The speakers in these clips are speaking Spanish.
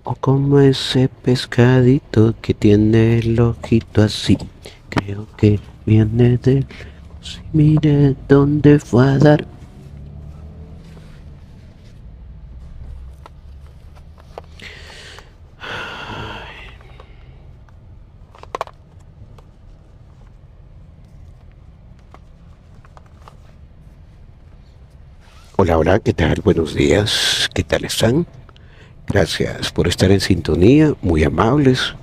O como ese pescadito que tiene el ojito así. Creo que viene de lejos y mire dónde fue a dar. Hola, hola, ¿qué tal? Buenos días, ¿qué tal están? Gracias por estar en sintonía, muy amables.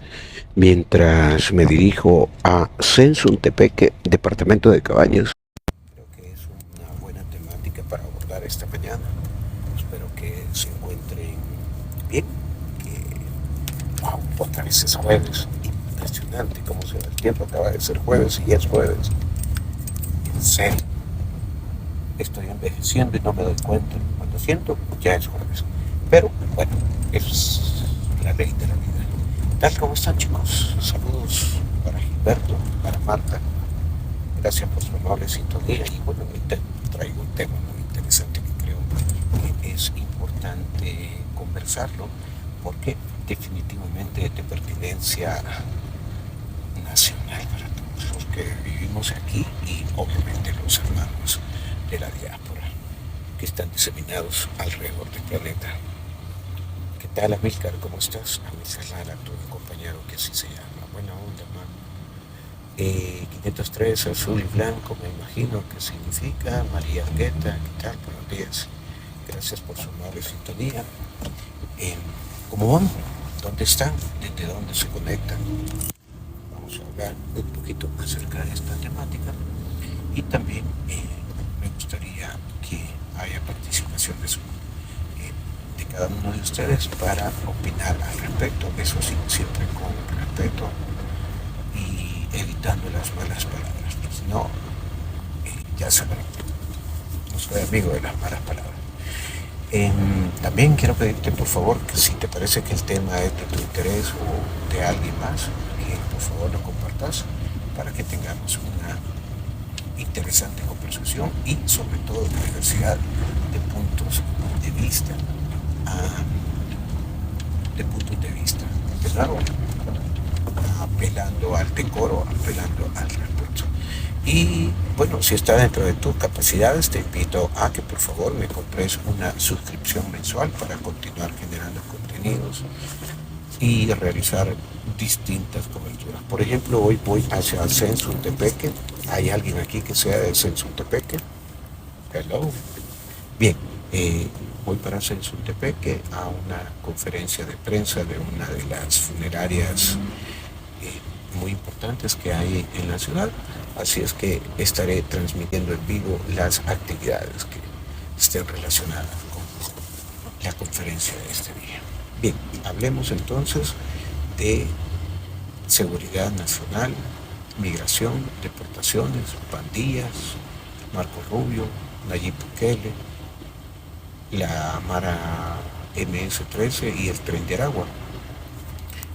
Mientras me dirijo a Sensuntepeque, departamento de Cabañas. Creo que es una buena temática para abordar esta mañana. Espero que se encuentren bien, que wow, otra vez es jueves. Impresionante cómo se va el tiempo, acaba de ser jueves y es jueves. En serio, estoy envejeciendo y no me doy cuenta. Cuando siento, ya es jueves. Pero bueno, es la ley de la vida. Tal como están, chicos. Saludos para Gilberto, para Marta. Gracias por su amable sintonía. Y bueno, traigo un tema muy interesante que creo que es importante conversarlo porque definitivamente es de pertinencia nacional para todos los que vivimos aquí y obviamente los hermanos de la diáspora que están diseminados alrededor del planeta. ¿Qué tal, Amílcar? ¿Cómo estás? Amílcar Lara, tu compañero que así se llama. Buena onda, hermano. 503 azul y blanco, me imagino que significa. María Argueta, ¿qué tal? Buenos días. Gracias por su amable sintonía. Eh, ¿Cómo van? ¿Dónde están? ¿Desde dónde se conectan? Vamos a hablar un poquito acerca de esta temática y también me gustaría que haya participación de cada uno de ustedes para opinar al respecto, eso sí, siempre con respeto y evitando las malas palabras, si no, ya sabrán, no soy amigo de las malas palabras. También quiero pedirte por favor que si te parece que el tema es de tu interés o de alguien más, que por favor lo compartas para que tengamos una interesante conversación y sobre todo la diversidad de puntos de vista, ah, de puntos de vista, claro, apelando al decoro, apelando al respeto. Y bueno, si está dentro de tus capacidades, te invito a que por favor me compres una suscripción mensual para continuar generando contenidos y realizar distintas coberturas. Por ejemplo, hoy voy hacia Sensuntepeque. ¿Hay alguien aquí que sea de Sensuntepeque? Hello. Bien, voy para Sensuntepeque a una conferencia de prensa de una de las funerarias muy importantes que hay en la ciudad. Así es que estaré transmitiendo en vivo las actividades que estén relacionadas con la conferencia de este día. Bien, hablemos entonces de seguridad nacional, migración, deportaciones, pandillas, Marco Rubio, Nayib Bukele, la Mara MS-13 y el Tren de Aragua.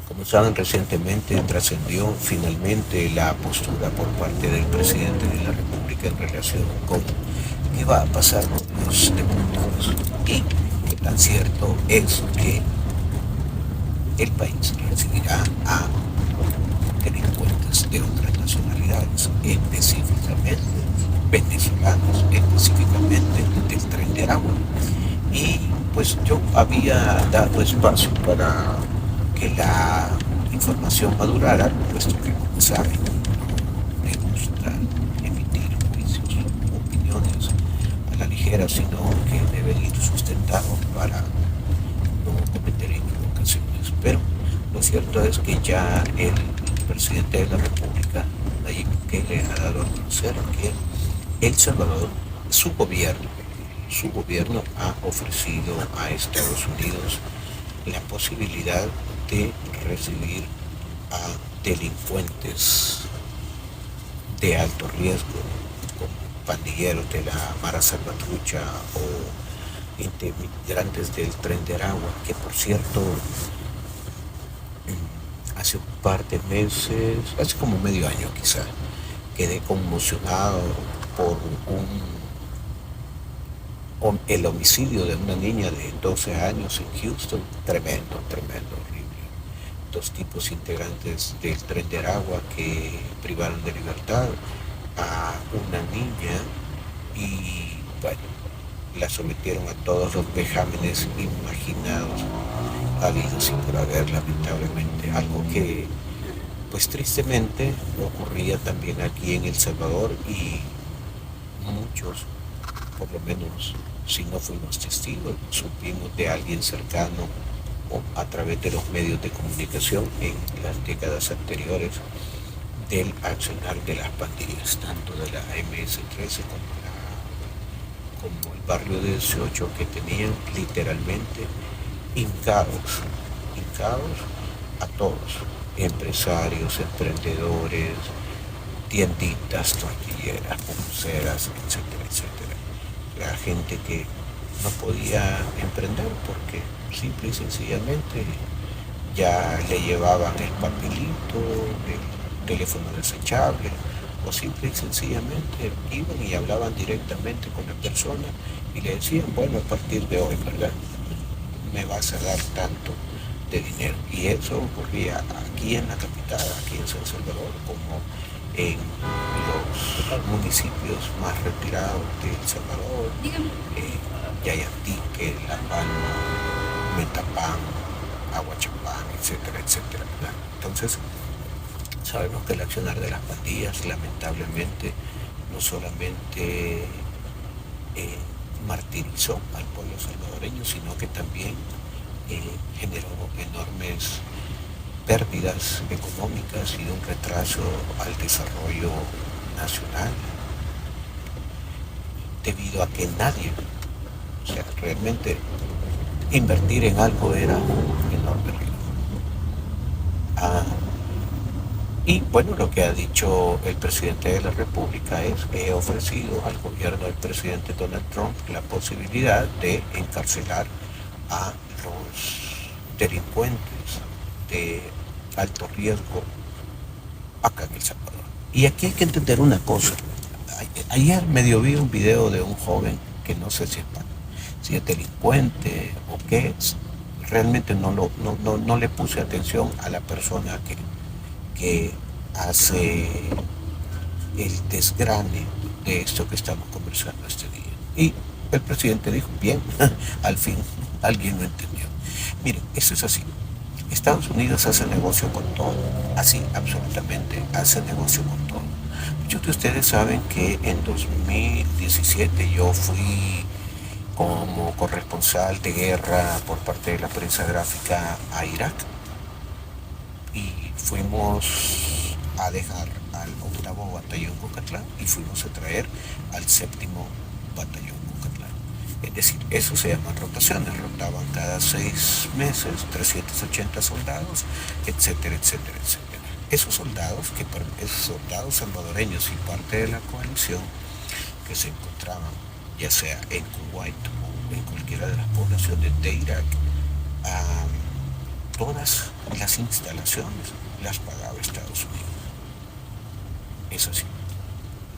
Como saben, recientemente trascendió finalmente la postura por parte del presidente de la República en relación con qué va a pasar con los diputados y qué tan cierto es que el país recibirá a delincuentes de otras nacionalidades, específicamente venezolanos, específicamente del Tren de Aragua. Y pues yo había dado espacio para que la información madurara, puesto que, como saben, no me gusta emitir juicios, opiniones a la ligera, sino que deben ir sustentados para no cometer equivocaciones. Pero lo cierto es que ya el presidente de la República, Nayib Bukele, ha dado a conocer que El Salvador, su gobierno ha ofrecido a Estados Unidos la posibilidad de recibir a delincuentes de alto riesgo, como pandilleros de la Mara Salvatrucha o inmigrantes del Tren de Aragua, que por cierto, hace un par de meses, hace como medio año quizá, quedé conmocionado por un el homicidio de una niña de 12 años en Houston, tremendo, tremendo, horrible. Dos tipos integrantes del Tren de Aragua que privaron de libertad a una niña y, bueno, la sometieron a todos los vejámenes imaginados, habidos y por haber, lamentablemente. Algo que, pues tristemente, ocurría también aquí en El Salvador y muchos, por lo menos si no fuimos testigos, supimos de alguien cercano o a través de los medios de comunicación en las décadas anteriores del accionar de las pandillas, tanto de la MS-13 como el barrio 18, que tenían literalmente hincados a todos, empresarios, emprendedores, tienditas, tortilleras, pulseras, etcétera, etcétera. La gente que no podía emprender porque simple y sencillamente ya le llevaban el papelito, el teléfono desechable, o simple y sencillamente iban y hablaban directamente con la persona y le decían, bueno, a partir de hoy, ¿verdad? Me vas a dar tanto de dinero. Y eso ocurría aquí en la capital, aquí en San Salvador, como en los municipios más retirados de El Salvador, Yayatique, La Palma, Metapán, Aguachapán, etcétera, etcétera, ¿verdad? Entonces, sabemos que el accionar de las pandillas, lamentablemente, no solamente martirizó al pueblo salvadoreño, sino que también generó enormes pérdidas económicas y un retraso al desarrollo nacional, debido a que nadie, o sea, realmente invertir en algo era un enorme riesgo. Y bueno, lo que ha dicho el presidente de la República es que he ofrecido al gobierno del presidente Donald Trump la posibilidad de encarcelar a los delincuentes de alto riesgo acá en El Salvador. Y aquí hay que entender una cosa. Ayer medio vi un video de un joven que no sé si es delincuente o qué es. Realmente no le puse atención a la persona que hace el desgrane de esto que estamos conversando este día. Y el presidente dijo, bien, al fin alguien lo entendió. Miren, esto es así. Estados Unidos hace negocio con todo, así absolutamente hace negocio con todo. Muchos de ustedes saben que en 2017 yo fui como corresponsal de guerra por parte de la prensa gráfica a Irak y fuimos a dejar al 8º batallón Cucatlán y fuimos a traer al 7º batallón Cucatlán. Es decir, eso se llaman rotaciones, rotaban cada 6 meses 380 soldados, etcétera, etcétera, etcétera. Esos soldados salvadoreños y parte de la coalición que se encontraban ya sea en Kuwait o en cualquiera de las poblaciones de Irak, todas las instalaciones las pagaba Estados Unidos. Eso sí,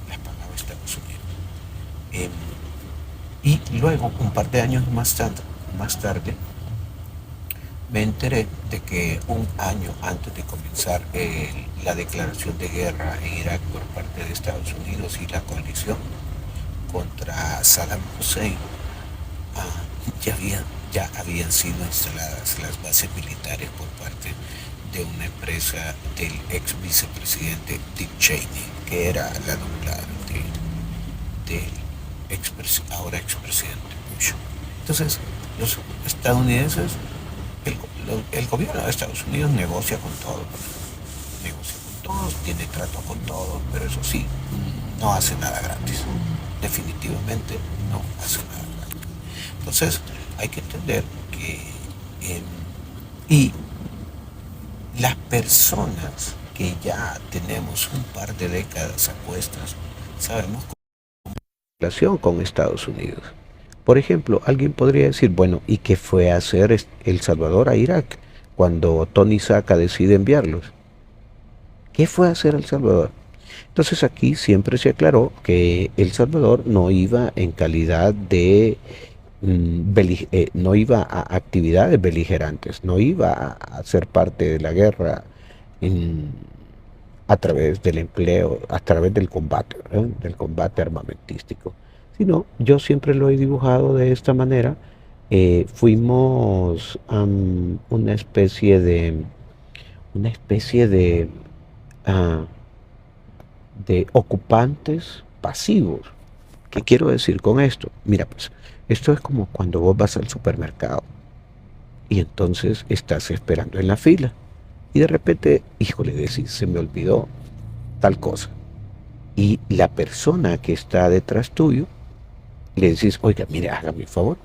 las pagaba Estados Unidos. Y luego, un par de años más tarde, me enteré de que un año antes de comenzar la declaración de guerra en Irak por parte de Estados Unidos y la coalición contra Saddam Hussein, ya habían sido instaladas las bases militares por parte de una empresa del ex vicepresidente Dick Cheney, que era la nuclear del ahora expresidente Bush. Entonces, los estadounidenses, el gobierno de Estados Unidos negocia con todos, tiene trato con todos, pero eso sí, no hace nada gratis. Definitivamente no hace nada gratis. Entonces, hay que entender que y las personas que ya tenemos un par de décadas a cuestas, sabemos cómo es la relación con Estados Unidos. Por ejemplo, alguien podría decir, bueno, ¿y qué fue a hacer El Salvador a Irak cuando Tony Saca decide enviarlos? ¿Qué fue a hacer El Salvador? Entonces aquí siempre se aclaró que El Salvador no iba en calidad de no iba a actividades beligerantes, no iba a ser parte de la guerra en- a través del empleo, a través del combate, ¿verdad? Del combate armamentístico. Sino, yo siempre lo he dibujado de esta manera. Fuimos una especie ah, de ocupantes pasivos. ¿Qué quiero decir con esto? Mira, pues, esto es como cuando vos vas al supermercado y entonces estás esperando en la fila y de repente, híjole, decís, se me olvidó tal cosa. Y la persona que está detrás tuyo le decís, oiga, mire, hágame un favor,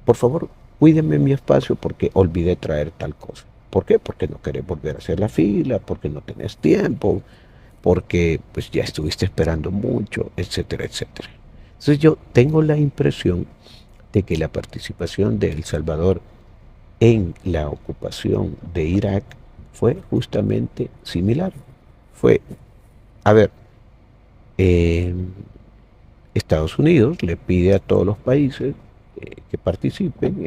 por favor, cuídeme mi espacio porque olvidé traer tal cosa. ¿Por qué? Porque no querés volver a hacer la fila, porque no tenés tiempo, porque pues ya estuviste esperando mucho, etcétera, etcétera. Entonces yo tengo la impresión de que la participación de El Salvador en la ocupación de Irak fue justamente similar. Fue, a ver, eh, Estados Unidos le pide a todos los países que participen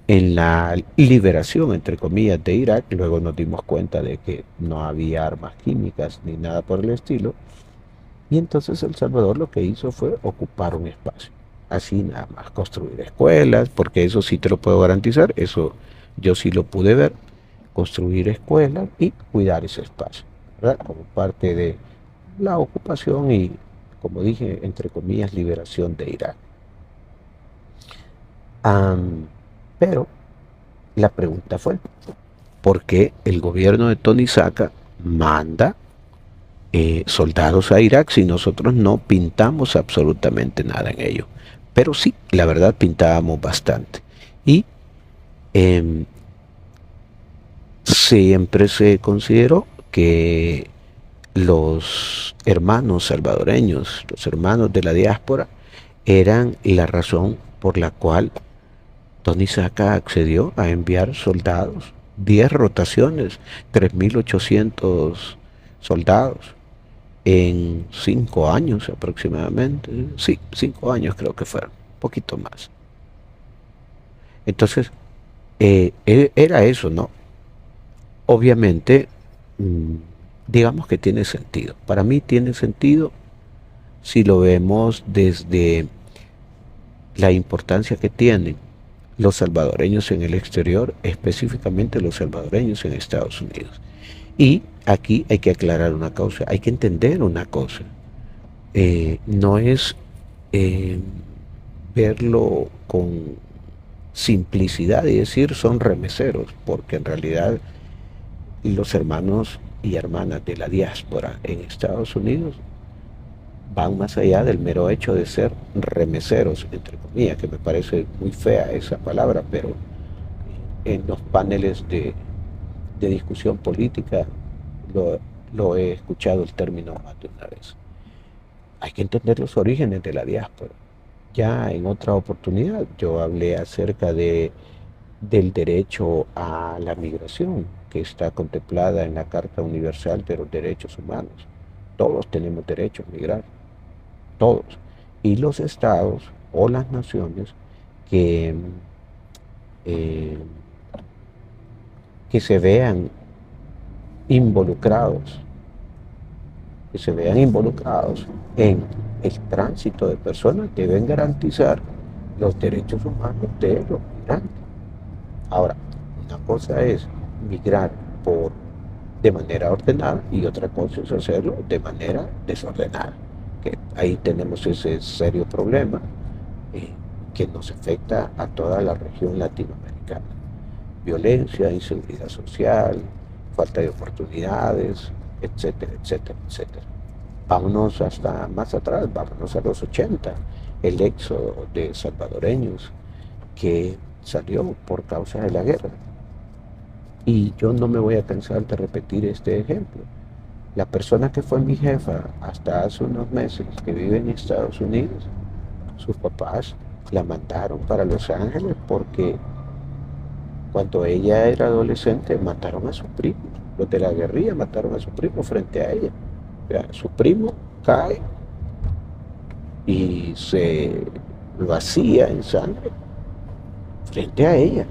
en la liberación, entre comillas, de Irak. Luego nos dimos cuenta de que no había armas químicas ni nada por el estilo. Y entonces El Salvador lo que hizo fue ocupar un espacio. Así nada más, construir escuelas, porque eso sí te lo puedo garantizar, eso yo sí lo pude ver, construir escuelas y cuidar ese espacio, ¿verdad? Como parte de la ocupación y, como dije, entre comillas, liberación de Irak. Am, pero la pregunta fue, ¿por qué el gobierno de Tony Saca manda soldados a Irak si nosotros no pintamos absolutamente nada en ello? Pero sí, la verdad pintábamos bastante. Y eh, siempre se consideró que los hermanos salvadoreños, los hermanos de la diáspora, eran la razón por la cual Tony Saca accedió a enviar soldados, 10 rotaciones, 3.800 soldados en 5 años aproximadamente. Sí, 5 años creo que fueron, un poquito más. Entonces, era eso, ¿no? Obviamente, mm, digamos que tiene sentido. Para mí tiene sentido si lo vemos desde la importancia que tienen los salvadoreños en el exterior, específicamente los salvadoreños en Estados Unidos. Y aquí hay que aclarar una cosa, hay que entender una cosa. No es eh, verlo con simplicidad y decir son remeseros, porque en realidad los hermanos y hermanas de la diáspora en Estados Unidos van más allá del mero hecho de ser remeseros, entre comillas, que me parece muy fea esa palabra, pero en los paneles de discusión política lo, lo he escuchado el término más de una vez. Hay que entender los orígenes de la diáspora. Ya en otra oportunidad yo hablé acerca del derecho a la migración que está contemplada en la Carta Universal de los Derechos Humanos. Todos tenemos derecho a migrar, todos. Y los estados o las naciones que, eh, que se vean involucrados, que se vean involucrados en el tránsito de personas deben garantizar los derechos humanos de los migrantes. Ahora, una cosa es migrar de manera ordenada y otra cosa es hacerlo de manera desordenada. Que ahí tenemos ese serio problema eh, que nos afecta a toda la región latinoamericana. Violencia, inseguridad social, falta de oportunidades, etcétera, etcétera, etcétera. Vámonos hasta más atrás, vámonos a los 80, el éxodo de salvadoreños que salió por causa de la guerra. Y yo no me voy a cansar de repetir este ejemplo. La persona que fue mi jefa hasta hace unos meses, que vive en Estados Unidos, sus papás la mandaron para Los Ángeles porque cuando ella era adolescente mataron a su primo. Los de la guerrilla mataron a su primo frente a ella. Su primo cae y se vacía en sangre frente a ella.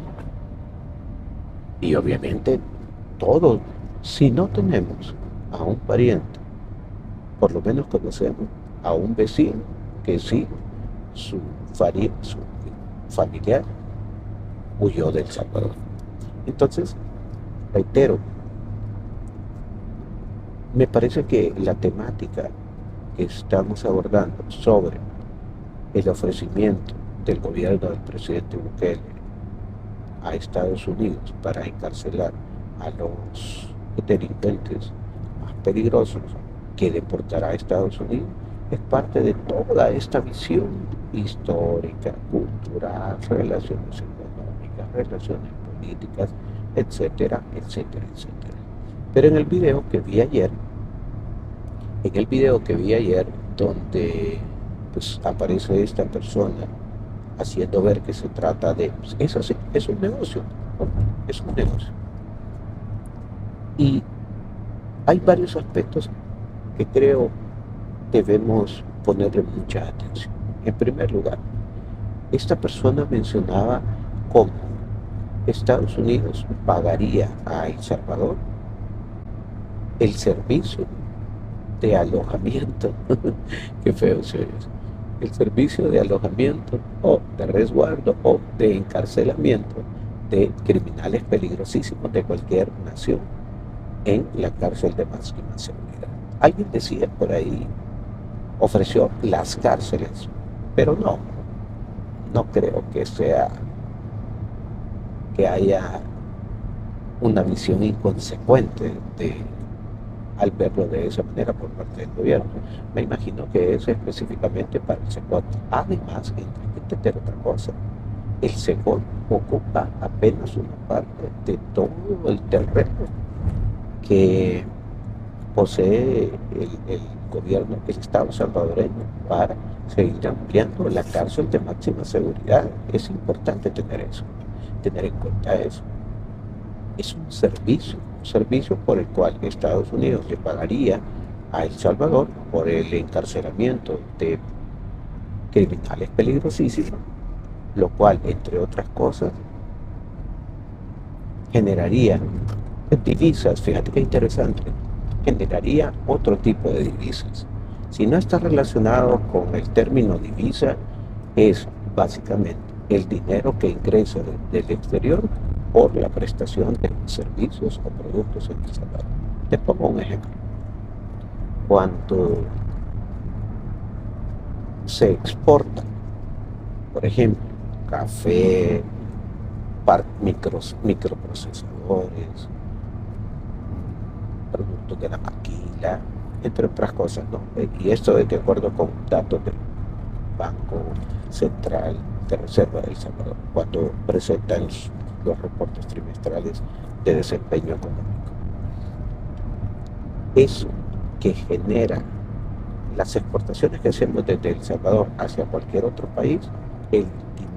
Y obviamente todos, si no tenemos a un pariente, por lo menos conocemos a un vecino que sí, su, su familiar huyó de El Salvador. Entonces, reitero, me parece que la temática que estamos abordando sobre el ofrecimiento del gobierno del presidente Bukele a Estados Unidos para encarcelar a los delincuentes más peligrosos que deportará a Estados Unidos es parte de toda esta visión histórica, cultural, relaciones económicas, relaciones políticas, etcétera, etcétera, etcétera. Pero en el video que vi ayer, donde pues aparece esta persona haciendo ver que se trata de, pues, es así, es un negocio, ¿no? Es un negocio. Y hay varios aspectos que creo debemos ponerle mucha atención. En primer lugar, esta persona mencionaba cómo Estados Unidos pagaría a El Salvador el servicio de alojamiento, qué feo se ve eso, el servicio de alojamiento o de resguardo o de encarcelamiento de criminales peligrosísimos de cualquier nación en la cárcel de máxima seguridad. Alguien decía por ahí, ofreció las cárceles, pero no creo que sea, que haya una visión inconsecuente al verlo de esa manera por parte del gobierno. Me imagino que es específicamente para el SECOT. Además, hay que entender otra cosa. El SECOT ocupa apenas una parte de todo el terreno que posee el gobierno, el Estado salvadoreño, para seguir ampliando la cárcel de máxima seguridad. Es importante tener en cuenta eso. Es un servicio por el cual Estados Unidos le pagaría a El Salvador por el encarcelamiento de criminales peligrosísimos, lo cual, entre otras cosas, generaría divisas. Fíjate qué interesante, generaría otro tipo de divisas. Si no está relacionado con el término divisa, es básicamente el dinero que ingresa del exterior por la prestación de servicios o productos en El Salvador. Te pongo un ejemplo. Cuando se exporta, por ejemplo, café, microprocesadores, productos de la maquila, entre otras cosas, ¿no? Y esto es de acuerdo con datos del Banco Central de Reserva de El Salvador, cuando presentan los reportes trimestrales de desempeño económico. Eso que genera las exportaciones que hacemos desde El Salvador hacia cualquier otro país, el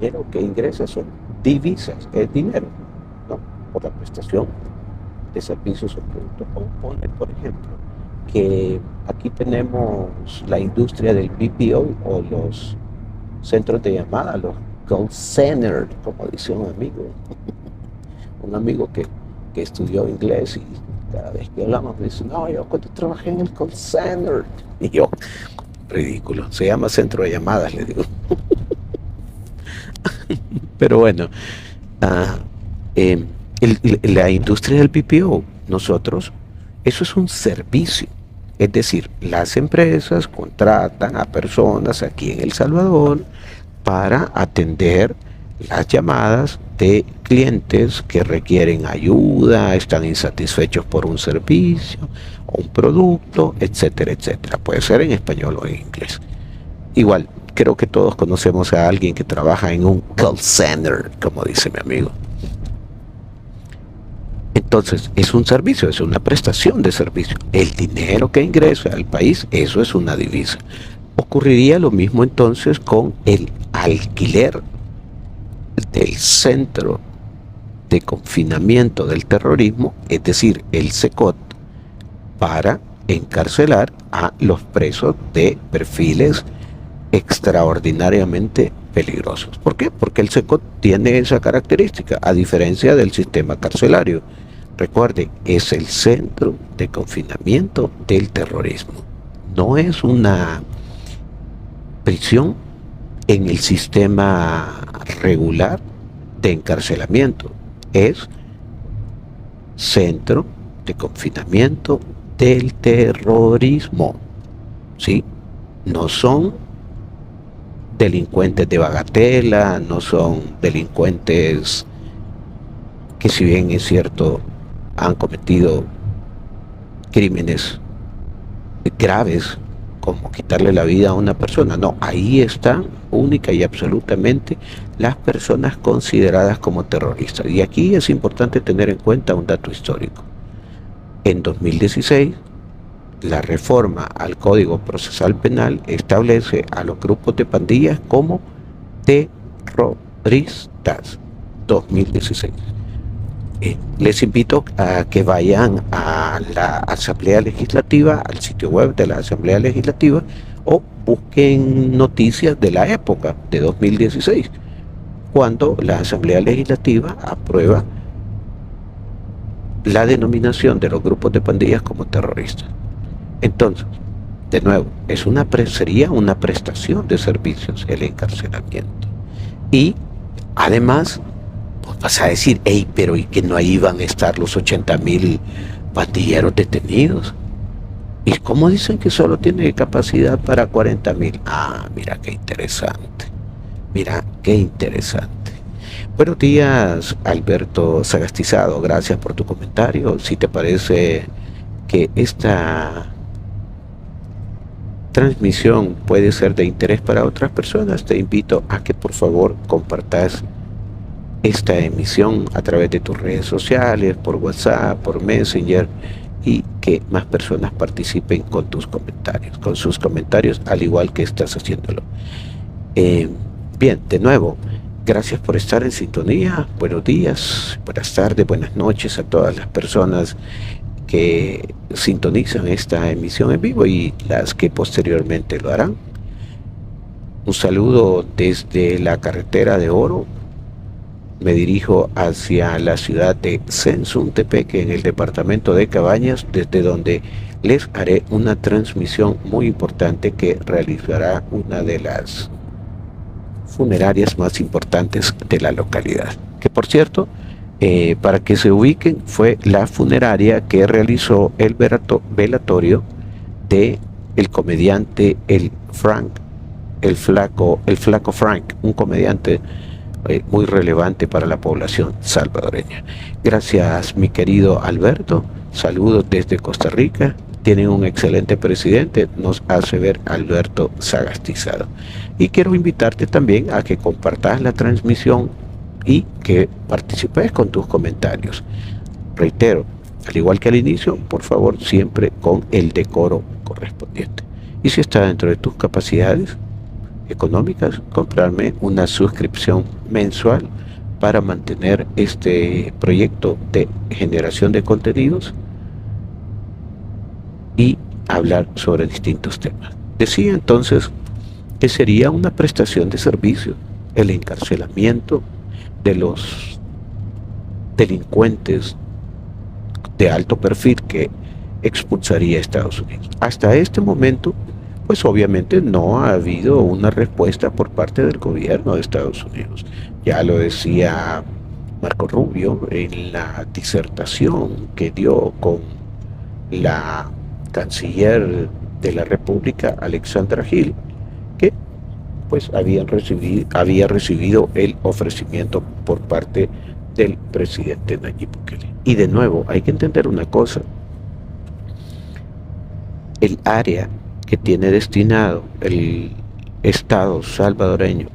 dinero que ingresa son divisas, es dinero, ¿no? Por la prestación de servicios o productos. O pone, por ejemplo, que aquí tenemos la industria del BPO o los centros de llamada, los call centers, como dice un amigo que estudió inglés, y cada vez que hablamos me dice, no, yo cuando trabajé en el call center, y yo, ridículo, se llama centro de llamadas, le digo. Pero bueno, la industria del BPO, nosotros, eso es un servicio. Es decir, las empresas contratan a personas aquí en El Salvador para atender las llamadas de clientes que requieren ayuda, están insatisfechos por un servicio o un producto, etcétera, etcétera. Puede ser en español o en inglés. Igual, creo que todos conocemos a alguien que trabaja en un call center, como dice mi amigo. Entonces, es un servicio, es una prestación de servicio. El dinero que ingresa al país, eso es una divisa. Ocurriría lo mismo entonces con el alquiler del centro de confinamiento del terrorismo, es decir, el SECOT, para encarcelar a los presos de perfiles extraordinariamente peligrosos. ¿Por qué? Porque el SECOT tiene esa característica, a diferencia del sistema carcelario. Recuerde, es el centro de confinamiento del terrorismo. No es una prisión en el sistema regular de encarcelamiento, es centro de confinamiento del terrorismo, ¿sí? No son delincuentes de bagatela, no son delincuentes que, si bien es cierto, han cometido crímenes graves como quitarle la vida a una persona. No, ahí están única y absolutamente las personas consideradas como terroristas. Y aquí es importante tener en cuenta un dato histórico. En 2016, la reforma al Código Procesal Penal establece a los grupos de pandillas como terroristas. 2016. Les invito a que vayan a la Asamblea Legislativa, al sitio web de la Asamblea Legislativa, o busquen noticias de la época de 2016, cuando la Asamblea Legislativa aprueba la denominación de los grupos de pandillas como terroristas. Entonces, de nuevo, sería una prestación de servicios el encarcelamiento. Y además, pues vas a decir, hey, pero ¿y que no ahí van a estar los 80,000 pandilleros detenidos? ¿Y cómo dicen que solo tiene capacidad para 40,000? Ah, mira qué interesante. Mira qué interesante. Buenos días, Alberto Sagastizado. Gracias por tu comentario. Si te parece que esta transmisión puede ser de interés para otras personas, te invito a que por favor compartas esta emisión a través de tus redes sociales, por WhatsApp, por Messenger, y que más personas participen con tus comentarios, con sus comentarios, al igual que estás haciéndolo. Bien, de nuevo, gracias por estar en sintonía. Buenos días, buenas tardes, buenas noches a todas las personas que sintonizan esta emisión en vivo y las que posteriormente lo harán. Un saludo desde la carretera de Oro. Me dirijo hacia la ciudad de Sensuntepeque, en el departamento de Cabañas, desde donde les haré una transmisión muy importante que realizará una de las funerarias más importantes de la localidad. Que por cierto, para que se ubiquen, fue la funeraria que realizó el velatorio de el comediante el flaco Frank, un comediante muy relevante para la población salvadoreña. Gracias, mi querido Alberto. Saludos desde Costa Rica. Tienen un excelente presidente, nos hace ver Alberto Sagastizado. Y quiero invitarte también a que compartas la transmisión y que participes con tus comentarios. Reitero, al igual que al inicio, por favor, siempre con el decoro correspondiente. Y si está dentro de tus capacidades económicas, comprarme una suscripción mensual para mantener este proyecto de generación de contenidos y hablar sobre distintos temas. Decía entonces que sería una prestación de servicio el encarcelamiento de los delincuentes de alto perfil que expulsaría a Estados Unidos. Hasta este momento, pues obviamente no ha habido una respuesta por parte del gobierno de Estados Unidos. Ya lo decía Marco Rubio en la disertación que dio con la canciller de la República, Alexandra Gil, que pues había recibido el ofrecimiento por parte del presidente Nayib Bukele. Y de nuevo, hay que entender una cosa: el área que tiene destinado el Estado salvadoreño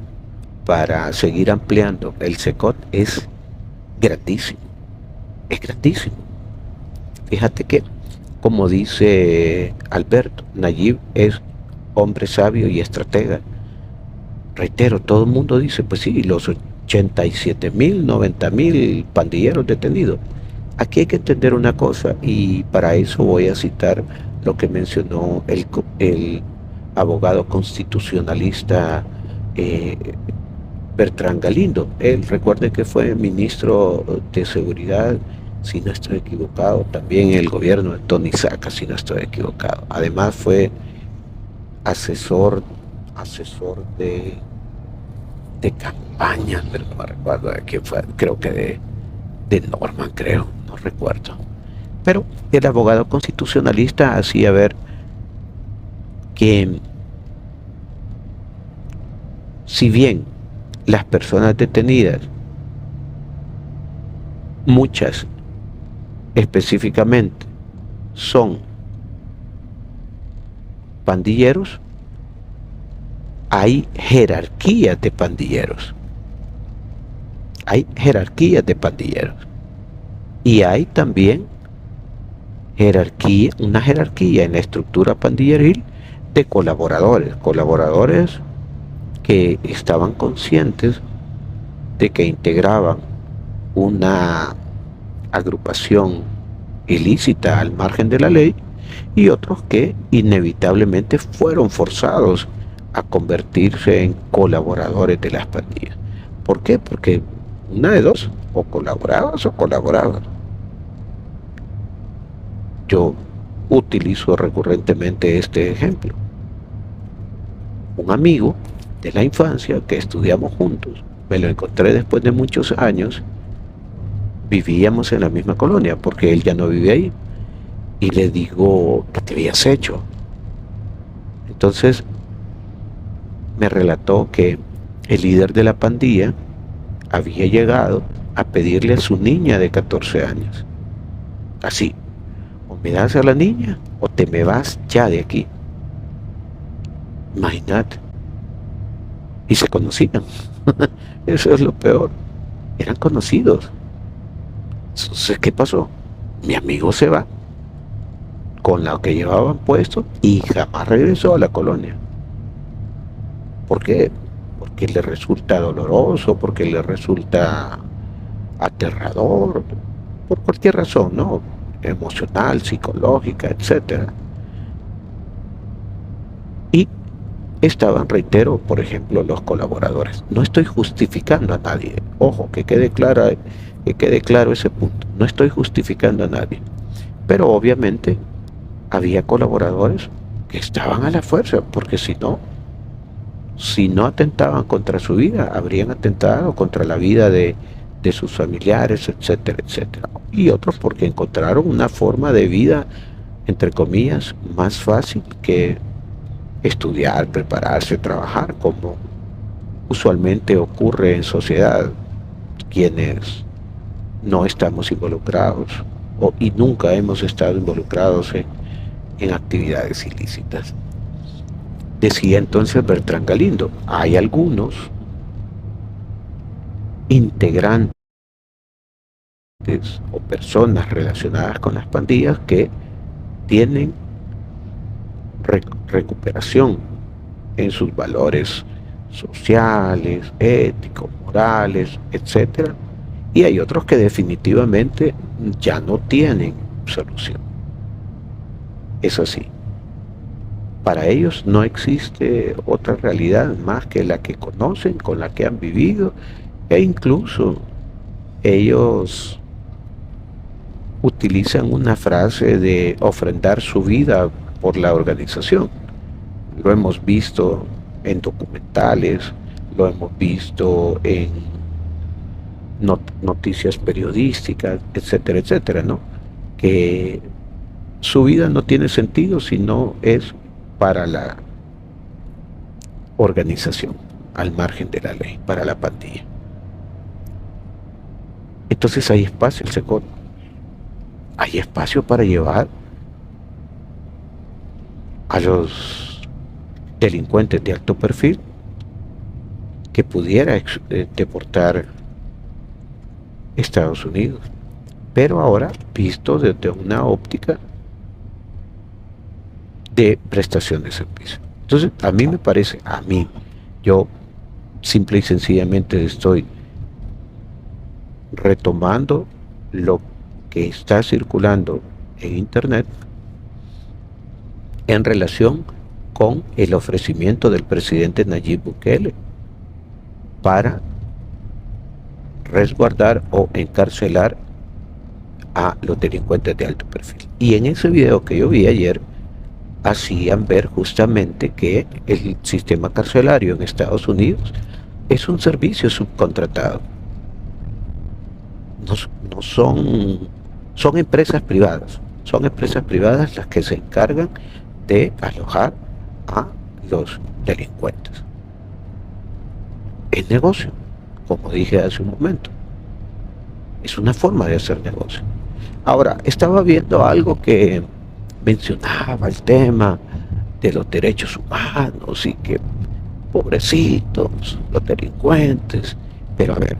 para seguir ampliando el SECOT es grandísimo, es grandísimo. Fíjate que, como dice Alberto, Nayib es hombre sabio y estratega. Reitero, todo el mundo dice, pues sí, los 87,000, 90,000 pandilleros detenidos. Aquí hay que entender una cosa, y para eso voy a citar lo que mencionó el abogado constitucionalista Bertrand Galindo. Él, recuerde que fue ministro de Seguridad, si no estoy equivocado, también en el gobierno de Tony Saca, si no estoy equivocado. Además fue asesor de campaña, pero no me recuerdo de quién fue, creo que de Norman, creo, no recuerdo. Pero el abogado constitucionalista hacía ver que si bien las personas detenidas, muchas específicamente, son pandilleros, hay jerarquías de pandilleros. Hay jerarquías de pandilleros. Y hay también una jerarquía en la estructura pandilleril de colaboradores que estaban conscientes de que integraban una agrupación ilícita al margen de la ley, y otros que inevitablemente fueron forzados a convertirse en colaboradores de las pandillas. ¿Por qué? Porque una de dos, o colaborabas o colaborabas. Yo utilizo recurrentemente este ejemplo. Un amigo de la infancia que estudiamos juntos, me lo encontré después de muchos años, vivíamos en la misma colonia porque él ya no vive ahí, y le digo, ¿qué te habías hecho? Entonces me relató que el líder de la pandilla había llegado a pedirle a su niña de 14 años, así, o me das a la niña o te me vas ya de aquí. Imagínate. Y se conocían. Eso es lo peor. Eran conocidos. Entonces, ¿qué pasó? Mi amigo se va con lo que llevaban puesto y jamás regresó a la colonia. ¿Por qué? Porque le resulta doloroso, porque le resulta aterrador, por cualquier razón, ¿no? Emocional, psicológica, etcétera. Y estaban, reitero, por ejemplo, los colaboradores. No estoy justificando a nadie. Ojo, que quede claro ese punto. No estoy justificando a nadie. Pero obviamente había colaboradores que estaban a la fuerza, porque si no atentaban contra su vida, habrían atentado contra la vida de sus familiares, etcétera, etcétera. Y otros porque encontraron una forma de vida, entre comillas, más fácil que estudiar, prepararse, trabajar, como usualmente ocurre en sociedad, quienes no estamos involucrados y nunca hemos estado involucrados en actividades ilícitas. Decía entonces Bertrand Galindo, hay algunos integrantes o personas relacionadas con las pandillas que tienen recuperación en sus valores sociales, éticos, morales, etcétera, y hay otros que definitivamente ya no tienen solución. Es así. Para ellos no existe otra realidad más que la que conocen, con la que han vivido, e incluso ellos utilizan una frase de ofrendar su vida por la organización. Lo hemos visto en documentales, lo hemos visto en noticias periodísticas, etcétera, etcétera, ¿no? Que su vida no tiene sentido si no es para la organización, al margen de la ley, para la pandilla. Entonces hay espacio, el SECOT, hay espacio para llevar a los delincuentes de alto perfil que pudiera deportar Estados Unidos, pero ahora visto desde una óptica de prestación de servicio. Entonces, a mí me parece, yo simple y sencillamente estoy retomando lo que está circulando en internet en relación con el ofrecimiento del presidente Nayib Bukele para resguardar o encarcelar a los delincuentes de alto perfil. Y en ese video que yo vi ayer, hacían ver justamente que el sistema carcelario en Estados Unidos es un servicio subcontratado. No son empresas privadas. Son empresas privadas las que se encargan de alojar a los delincuentes. Es negocio, como dije hace un momento. Es una forma de hacer negocio. Ahora, estaba viendo algo que mencionaba el tema de los derechos humanos y que pobrecitos, los delincuentes. Pero a ver,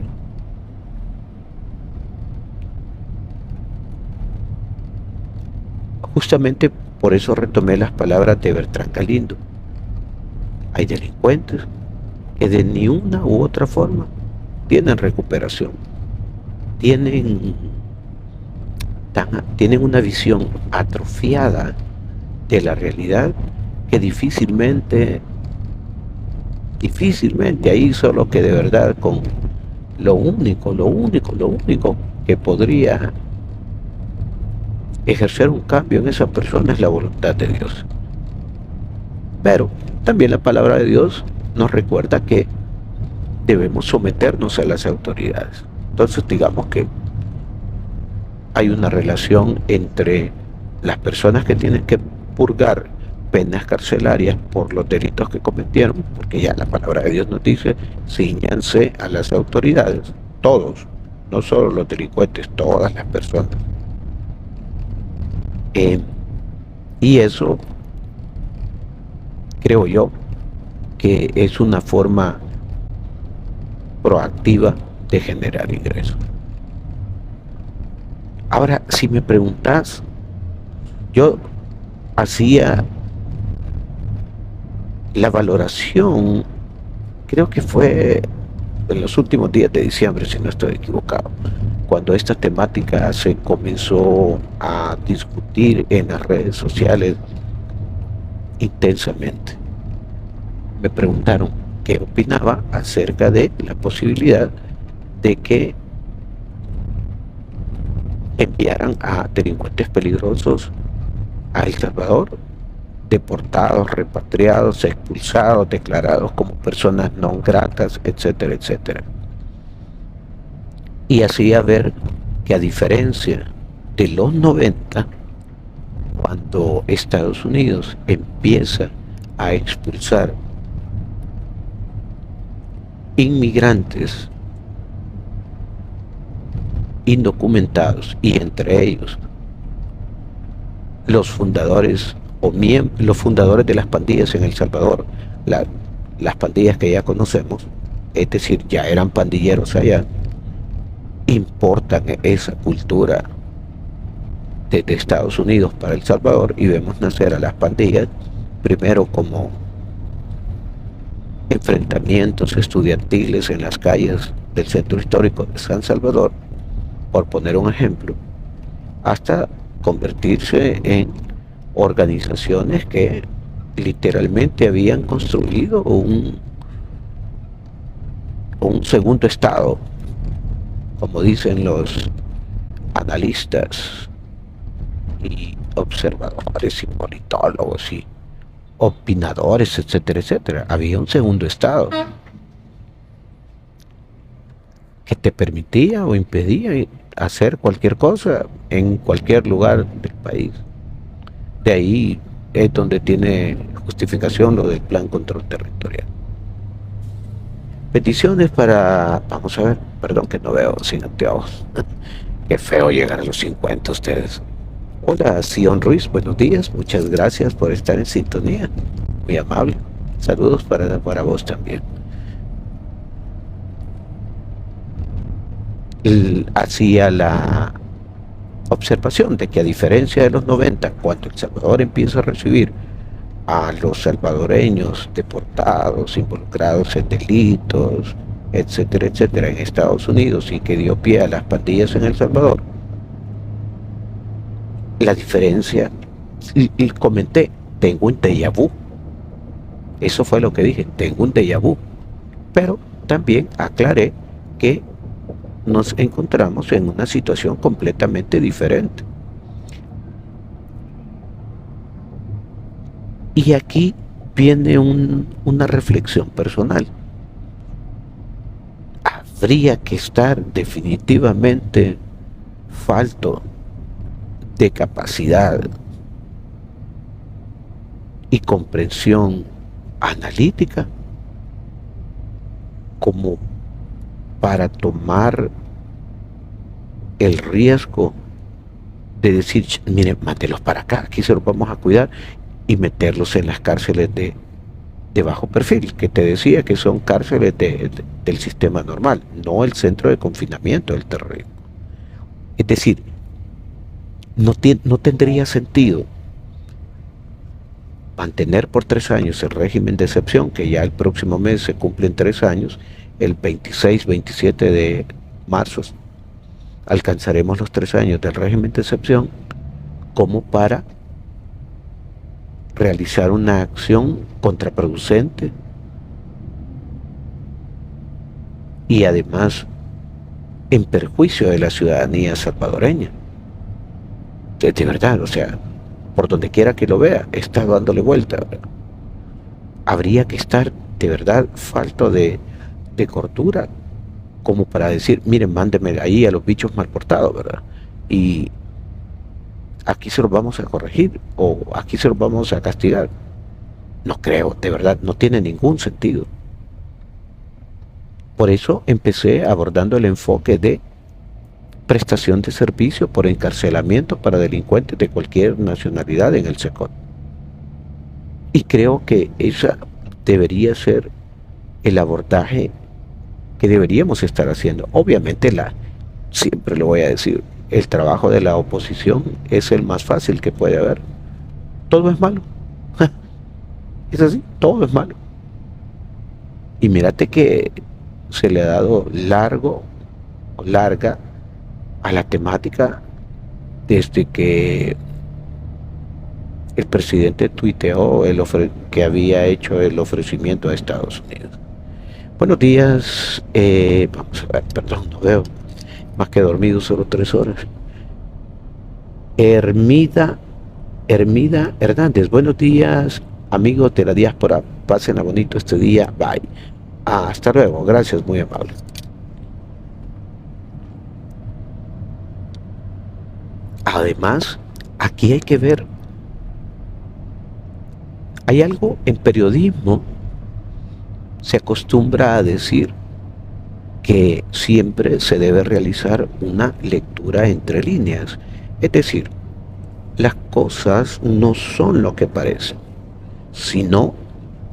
justamente por eso retomé las palabras de Bertrand Galindo. Hay delincuentes que de ni una u otra forma tienen recuperación, tienen una visión atrofiada de la realidad que difícilmente ahí solo que de verdad con lo único que podría ejercer un cambio en esa persona es la voluntad de Dios. Pero también la palabra de Dios nos recuerda que debemos someternos a las autoridades. Entonces digamos que hay una relación entre las personas que tienen que purgar penas carcelarias por los delitos que cometieron, porque ya la palabra de Dios nos dice, cíñanse a las autoridades, todos, no solo los delincuentes, todas las personas. Y eso, creo yo, que es una forma proactiva de generar ingresos. Ahora, si me preguntas, yo hacía la valoración, creo que fue en los últimos días de diciembre, si no estoy equivocado, cuando esta temática se comenzó a discutir en las redes sociales intensamente. Me preguntaron qué opinaba acerca de la posibilidad de que enviaran a delincuentes peligrosos a El Salvador, deportados, repatriados, expulsados, declarados como personas no gratas, etcétera, etcétera. Y hacía ver que a diferencia de los 90, cuando Estados Unidos empieza a expulsar inmigrantes indocumentados y entre ellos los fundadores los fundadores de las pandillas en El Salvador, las pandillas que ya conocemos, es decir, ya eran pandilleros allá, importan esa cultura desde Estados Unidos para El Salvador y vemos nacer a las pandillas primero como enfrentamientos estudiantiles en las calles del centro histórico de San Salvador, por poner un ejemplo, hasta convertirse en organizaciones que literalmente habían construido un segundo estado, como dicen los analistas y observadores y politólogos y opinadores, etcétera, etcétera. Había un segundo estado que te permitía o impedía hacer cualquier cosa en cualquier lugar del país. De ahí es donde tiene justificación lo del plan control territorial. Peticiones para, vamos a ver, perdón que no veo sin anteojos. Qué feo llegar a los 50 ustedes. Hola, Sion Ruiz, buenos días, muchas gracias por estar en sintonía, muy amable. Saludos para vos también. Hacía la observación de que a diferencia de los 90, cuando El Salvador empieza a recibir a los salvadoreños deportados, involucrados en delitos, etcétera, etcétera, en Estados Unidos y que dio pie a las pandillas en El Salvador, la diferencia, y comenté, tengo un déjà vu. Eso fue lo que dije, tengo un déjà vu. Pero también aclaré que nos encontramos en una situación completamente diferente. Y aquí viene una reflexión personal. Habría que estar definitivamente falto de capacidad y comprensión analítica como para tomar el riesgo de decir, miren, mándelos para acá, aquí se los vamos a cuidar, y meterlos en las cárceles de bajo perfil, que te decía que son cárceles del sistema normal, no el centro de confinamiento del terrorismo. Es decir, no tendría sentido mantener por 3 años el régimen de excepción, que ya el próximo mes se cumplen 3 años, el 26-27 de marzo alcanzaremos los 3 años del régimen de excepción, como para realizar una acción contraproducente y además en perjuicio de la ciudadanía salvadoreña. De verdad, o sea, por donde quiera que lo vea, está dándole vuelta. Habría que estar de verdad falto de cordura como para decir, miren, mándenme ahí a los bichos mal portados, ¿verdad? Y aquí se los vamos a corregir o aquí se los vamos a castigar. No creo, de verdad, no tiene ningún sentido. Por eso empecé abordando el enfoque de prestación de servicio por encarcelamiento para delincuentes de cualquier nacionalidad en el SECOT. Y creo que esa debería ser el abordaje que deberíamos estar haciendo. Obviamente, siempre lo voy a decir, el trabajo de la oposición es el más fácil que puede haber. Todo es malo. Es así, todo es malo. Y mírate que se le ha dado larga a la temática desde que el presidente tuiteó que había hecho el ofrecimiento a Estados Unidos. Buenos días, vamos a ver, perdón, no veo, más que dormido solo 3 horas. Hermida Hernández, buenos días, amigos de la diáspora, pasen a bonito este día, bye. Hasta luego, gracias, muy amable. Además, aquí hay que ver, hay algo en periodismo, se acostumbra a decir que siempre se debe realizar una lectura entre líneas, es decir, las cosas no son lo que parecen, sino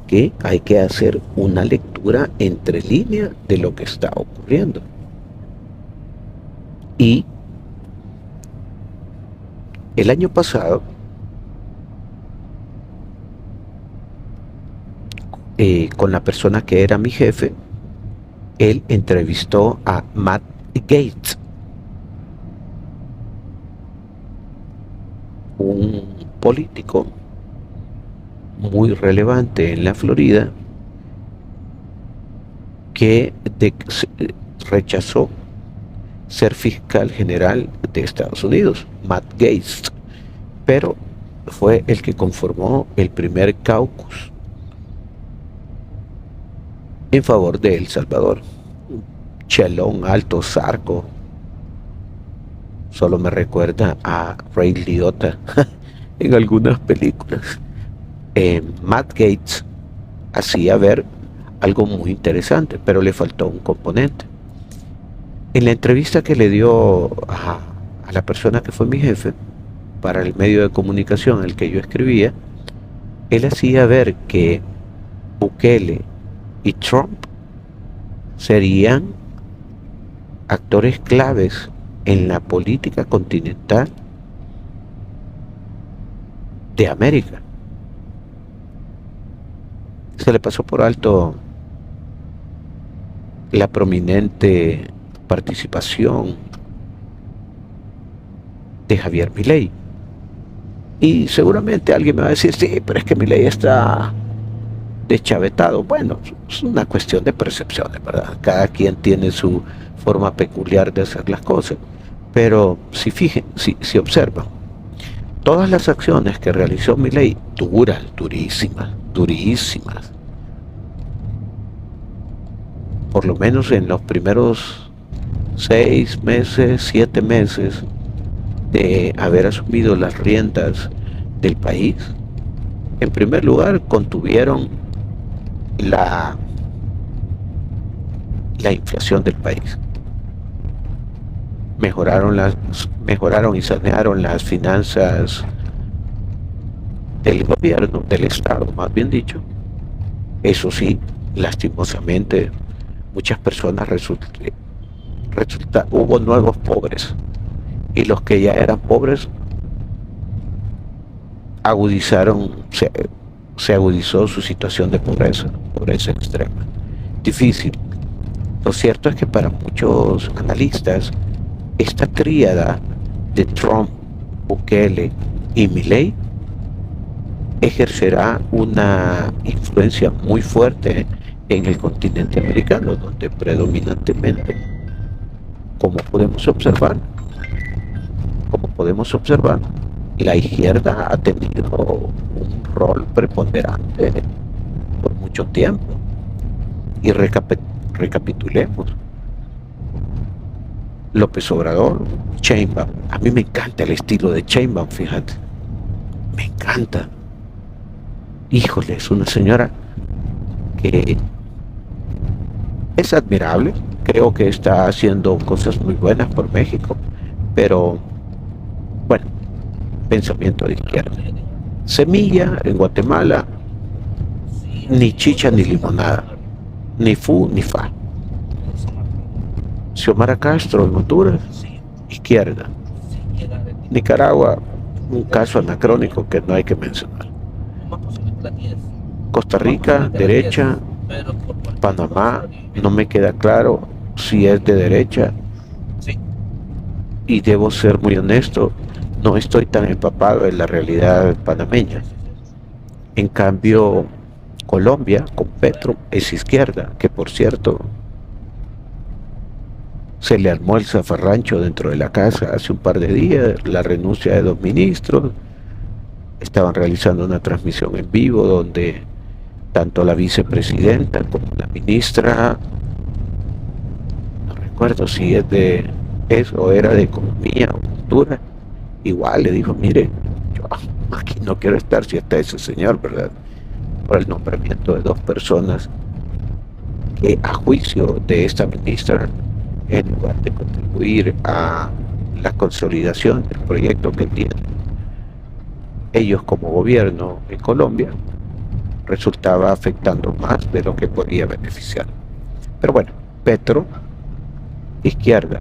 que hay que hacer una lectura entre líneas de lo que está ocurriendo. Y el año pasado, con la persona que era mi jefe, él entrevistó a Matt Gaetz, un político muy relevante en la Florida que rechazó ser fiscal general de Estados Unidos, Matt Gaetz, pero fue el que conformó el primer caucus en favor de El Salvador. Chelón alto, zarco, solo me recuerda a Ray Liotta en algunas películas. Matt Gaetz hacía ver algo muy interesante, pero le faltó un componente. En la entrevista que le dio a la persona que fue mi jefe para el medio de comunicación en el que yo escribía, él hacía ver que Bukele y Trump serían actores claves en la política continental de América. Se le pasó por alto la prominente participación de Javier Milei. Y seguramente alguien me va a decir, sí, pero es que mi ley está deschavetado. Bueno, es una cuestión de percepciones, ¿verdad? Cada quien tiene su forma peculiar de hacer las cosas. Pero si observan, todas las acciones que realizó Milei, duras, durísimas, durísimas, por lo menos en los primeros 6 meses, 7 meses de haber asumido las riendas del país, en primer lugar contuvieron la, la inflación del país. Mejoraron y sanearon las finanzas del gobierno, del Estado, más bien dicho. Eso sí, lastimosamente, muchas personas hubo nuevos pobres, y los que ya eran pobres se agudizó su situación de pobreza extrema. Difícil. Lo cierto es que para muchos analistas, esta tríada de Trump, Bukele y Milei ejercerá una influencia muy fuerte en el continente americano, donde predominantemente, como podemos observar, la izquierda ha tenido un rol preponderante por mucho tiempo. Y recapitulemos. López Obrador, Sheinbaum. A mí me encanta el estilo de Sheinbaum, fíjate. Me encanta. Híjole, es una señora que es admirable. Creo que está haciendo cosas muy buenas por México. Pero, bueno, pensamiento de izquierda. Semilla en Guatemala, ni chicha ni limonada. Ni fu ni fa. Xiomara Castro en Honduras, izquierda. Nicaragua, un caso anacrónico que no hay que mencionar. Costa Rica, derecha. Panamá, no me queda claro si es de derecha. Y debo ser muy honesto, no estoy tan empapado en la realidad panameña. En cambio, Colombia, con Petro, es izquierda, que por cierto, se le armó el zafarrancho dentro de la casa hace un par de días, la renuncia de 2 ministros. Estaban realizando una transmisión en vivo donde tanto la vicepresidenta como la ministra, no recuerdo si es de eso, era de Economía o Cultura, igual le dijo, mire, yo aquí no quiero estar si está ese señor, ¿verdad? Por el nombramiento de 2 personas que, a juicio de esta ministra, en lugar de contribuir a la consolidación del proyecto que tienen ellos como gobierno en Colombia, resultaba afectando más de lo que podía beneficiar. Pero bueno, Petro, izquierda.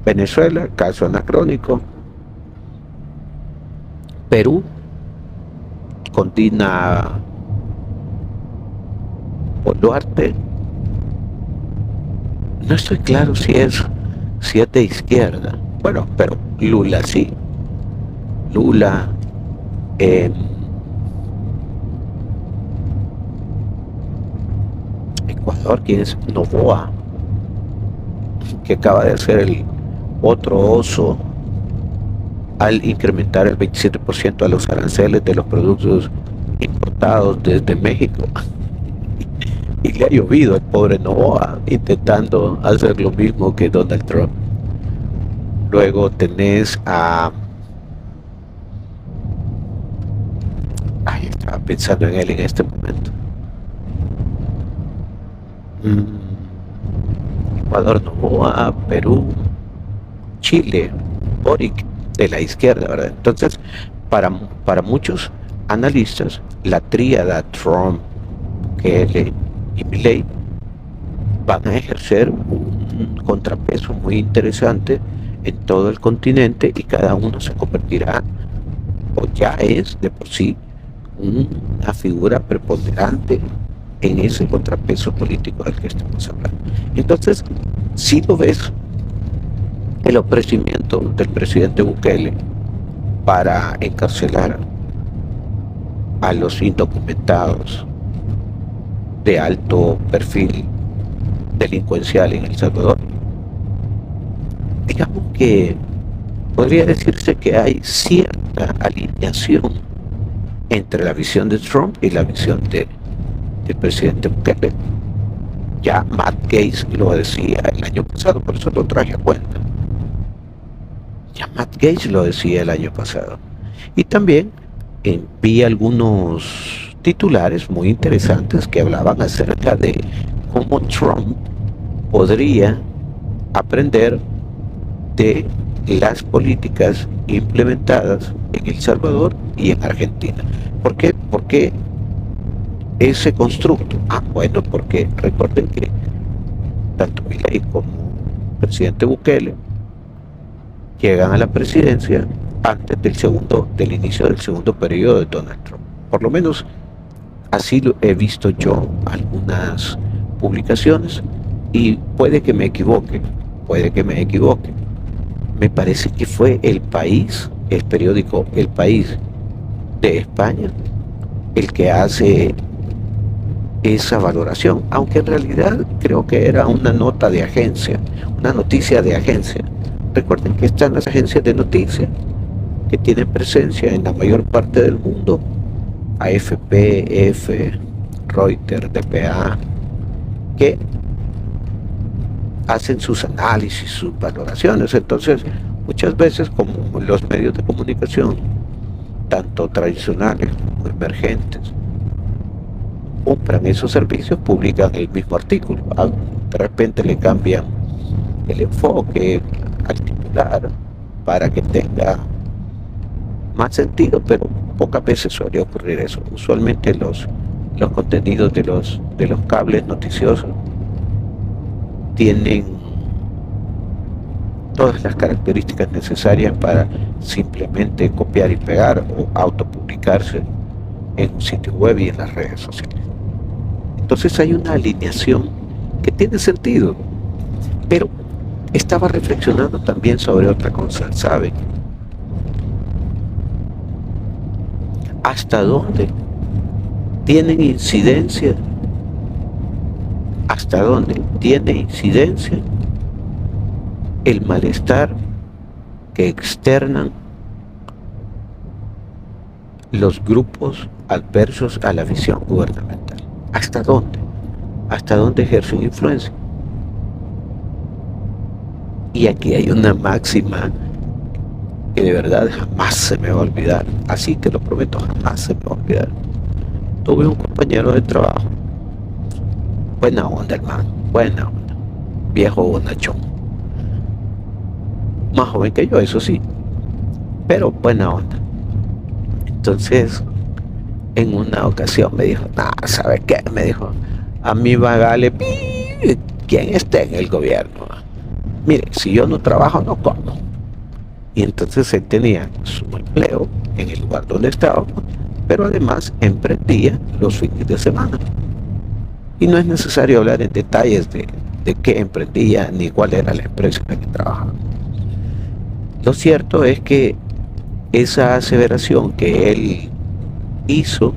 Venezuela, caso anacrónico. Perú, con Dina Boluarte, no estoy claro si es de izquierda. Bueno, pero Lula sí. Lula, Ecuador, quien es Noboa, que acaba de hacer el otro oso al incrementar el 27% a los aranceles de los productos importados desde México. Y le ha llovido al pobre Noboa intentando hacer lo mismo que Donald Trump. Luego tenés a... estaba pensando en él en este momento. Ecuador, Noboa, Perú, Chile, Boric, de la izquierda, ¿verdad? Entonces, para muchos analistas, la tríada Trump, Bukele y Milei van a ejercer un contrapeso muy interesante en todo el continente, y cada uno se convertirá, o ya es de por sí, una figura preponderante en ese contrapeso político del que estamos hablando. Entonces, si lo ves, el ofrecimiento del presidente Bukele para encarcelar a los indocumentados de alto perfil delincuencial en El Salvador. Digamos que podría decirse que hay cierta alineación entre la visión de Trump y la visión del presidente Bukele. Ya Matt Gaetz lo decía el año pasado, por eso lo traje a cuenta. Ya Matt Gaetz lo decía el año pasado. Y también vi algunos titulares muy interesantes que hablaban acerca de cómo Trump podría aprender de las políticas implementadas en El Salvador y en Argentina. ¿Por qué? Porque ese constructo. Bueno, porque recuerden que tanto Milei como el presidente Bukele llegan a la presidencia antes del inicio del segundo periodo de Donald Trump. Por lo menos así lo he visto yo algunas publicaciones y puede que me equivoque. Me parece que fue El País, el periódico El País de España, el que hace esa valoración, aunque en realidad creo que era una nota de agencia, una noticia de agencia. Recuerden que están las agencias de noticias que tienen presencia en la mayor parte del mundo, AFP, EFE, Reuters, DPA, que hacen sus análisis, sus valoraciones. Entonces, muchas veces, como los medios de comunicación, tanto tradicionales como emergentes, compran esos servicios, publican el mismo artículo. De repente le cambian el enfoque al titular para que tenga más sentido, pero pocas veces suele ocurrir eso. Usualmente los contenidos de los cables noticiosos tienen todas las características necesarias para simplemente copiar y pegar o autopublicarse en un sitio web y en las redes sociales. Entonces hay una alineación que tiene sentido, pero estaba reflexionando también sobre otra cosa, ¿saben? ¿Hasta dónde tienen incidencia? ¿Hasta dónde tiene incidencia el malestar que externan los grupos adversos a la visión gubernamental? ¿Hasta dónde? ¿Hasta dónde ejercen influencia? Y aquí hay una máxima que de verdad jamás se me va a olvidar, así te lo prometo, jamás se me va a olvidar. Tuve un compañero de trabajo, buena onda hermano, buena onda, viejo bonachón, más joven que yo, eso sí, pero buena onda. Entonces, en una ocasión me dijo, ¿sabe qué? Me dijo, a mí vale quien esté en el gobierno. Mire, si yo no trabajo, no como. Y entonces él tenía su empleo en el lugar donde estaba, pero además emprendía los fines de semana. Y no es necesario hablar en detalles de qué emprendía ni cuál era la empresa en la que trabajaba. Lo cierto es que esa aseveración que él hizo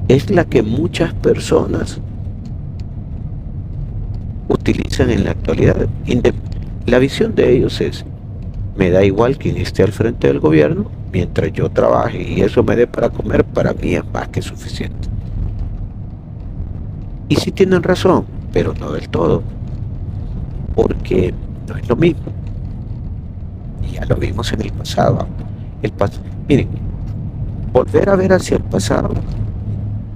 es la que muchas personas utilizan en la actualidad. La visión de ellos es: me da igual quien esté al frente del gobierno, mientras yo trabaje y eso me dé para comer, para mí es más que suficiente. Y sí tienen razón, pero no del todo, porque no es lo mismo. Y ya lo vimos en el pasado. Miren, volver a ver hacia el pasado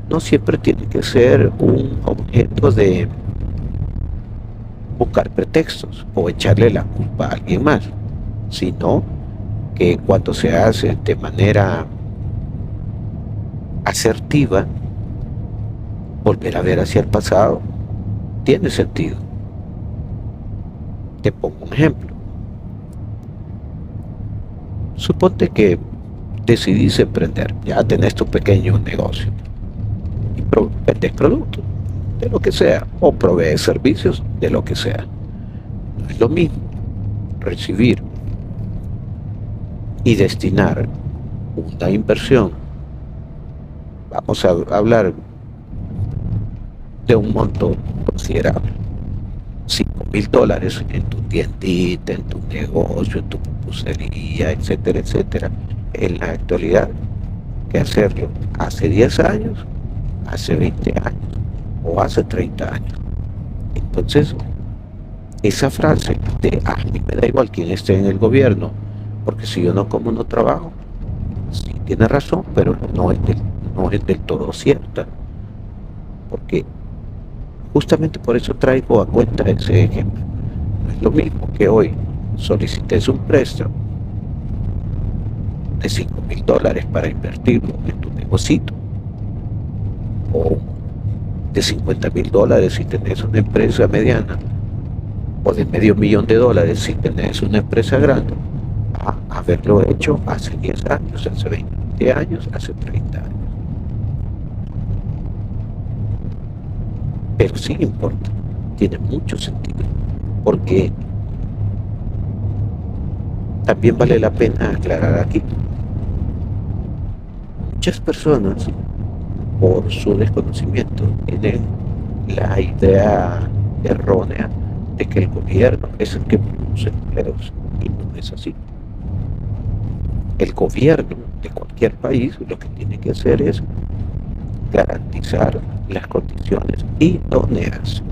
no siempre tiene que ser un objeto de buscar pretextos o echarle la culpa a alguien más, sino que cuando se hace de manera asertiva, volver a ver hacia el pasado tiene sentido. Te pongo un ejemplo. Suponte que decidís emprender, ya tenés tu pequeño negocio y vendes productos de lo que sea o provees servicios de lo que sea. No es lo mismo recibir y destinar una inversión, vamos a hablar de un monto considerable, $5,000 en tu tiendita, en tu negocio, en tu pupusería, etcétera, etcétera, en la actualidad, que hacerlo hace 10 años, hace 20 años o hace 30 años. Entonces, esa frase de a mí me da igual quién esté en el gobierno, porque si yo no como no trabajo, sí tiene razón, pero no es del todo cierta, porque justamente por eso traigo a cuenta ese ejemplo. No es lo mismo que hoy solicites un préstamo de $5,000 para invertirlo en tu negocito, o de $50,000 si tenés una empresa mediana, o de $500,000 si tenés una empresa grande, a haberlo hecho hace 10 años, hace 20 años, hace 30 años. Pero sí importa, tiene mucho sentido, porque también vale la pena aclarar aquí, muchas personas por su desconocimiento tienen la idea errónea de que el gobierno es el que produce empleos, y no es así. El gobierno de cualquier país lo que tiene que hacer es garantizar las condiciones idóneas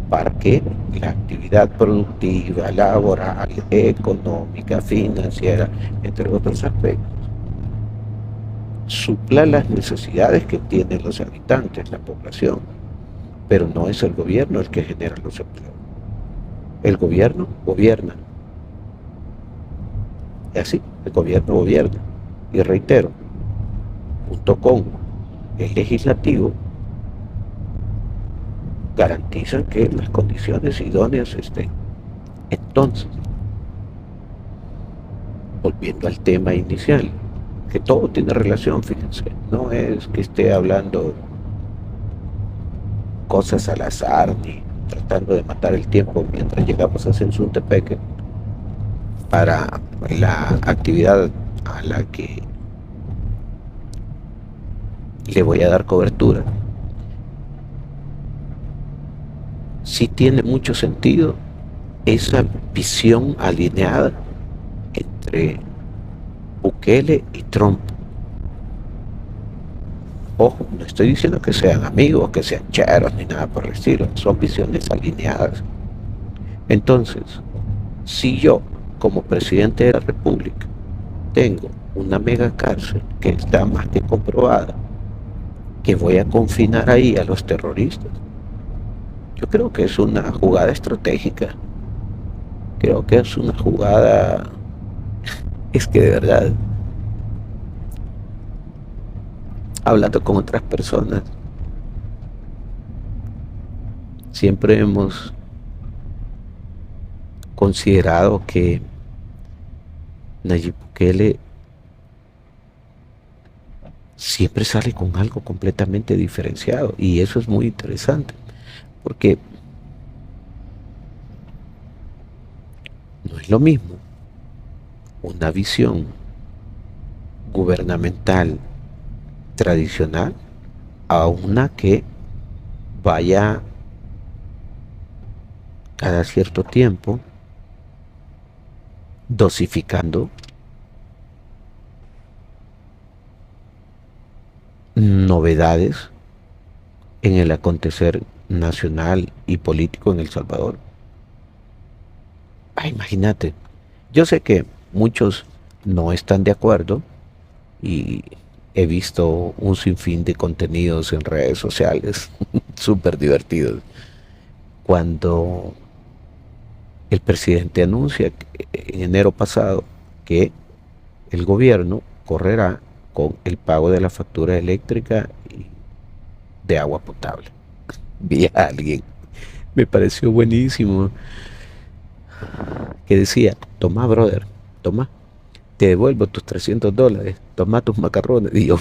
para que la actividad productiva, laboral, económica, financiera, entre otros aspectos, supla las necesidades que tienen los habitantes, la población, pero no es el gobierno el que genera los empleos. El gobierno gobierna. Y así, el gobierno gobierna. Y reitero, junto con el legislativo, garantizan que las condiciones idóneas estén. Entonces, volviendo al tema inicial, que todo tiene relación, fíjense, no es que esté hablando cosas al azar ni tratando de matar el tiempo mientras llegamos a Sensuntepeque para la actividad a la que le voy a dar cobertura. Sí tiene mucho sentido esa visión alineada entre Bukele y Trump. Ojo, no estoy diciendo que sean amigos, que sean cheros, ni nada por el estilo. Son visiones alineadas. Entonces, si yo, como presidente de la República, tengo una mega cárcel que está más que comprobada, que voy a confinar ahí a los terroristas, yo creo que es una jugada estratégica. Creo que es una jugada... Es que de verdad, hablando con otras personas, siempre hemos considerado que Nayib Bukele siempre sale con algo completamente diferenciado, y eso es muy interesante, porque no es lo mismo una visión gubernamental tradicional a una que vaya cada cierto tiempo dosificando novedades en el acontecer nacional y político en El Salvador. Imagínate, yo sé que muchos no están de acuerdo, y he visto un sinfín de contenidos en redes sociales súper divertidos. Cuando el presidente anuncia en enero pasado que el gobierno correrá con el pago de la factura eléctrica y de agua potable. Vi a alguien, me pareció buenísimo, que decía: toma, brother, toma, te devuelvo tus $300, toma tus macarrones. Y yo,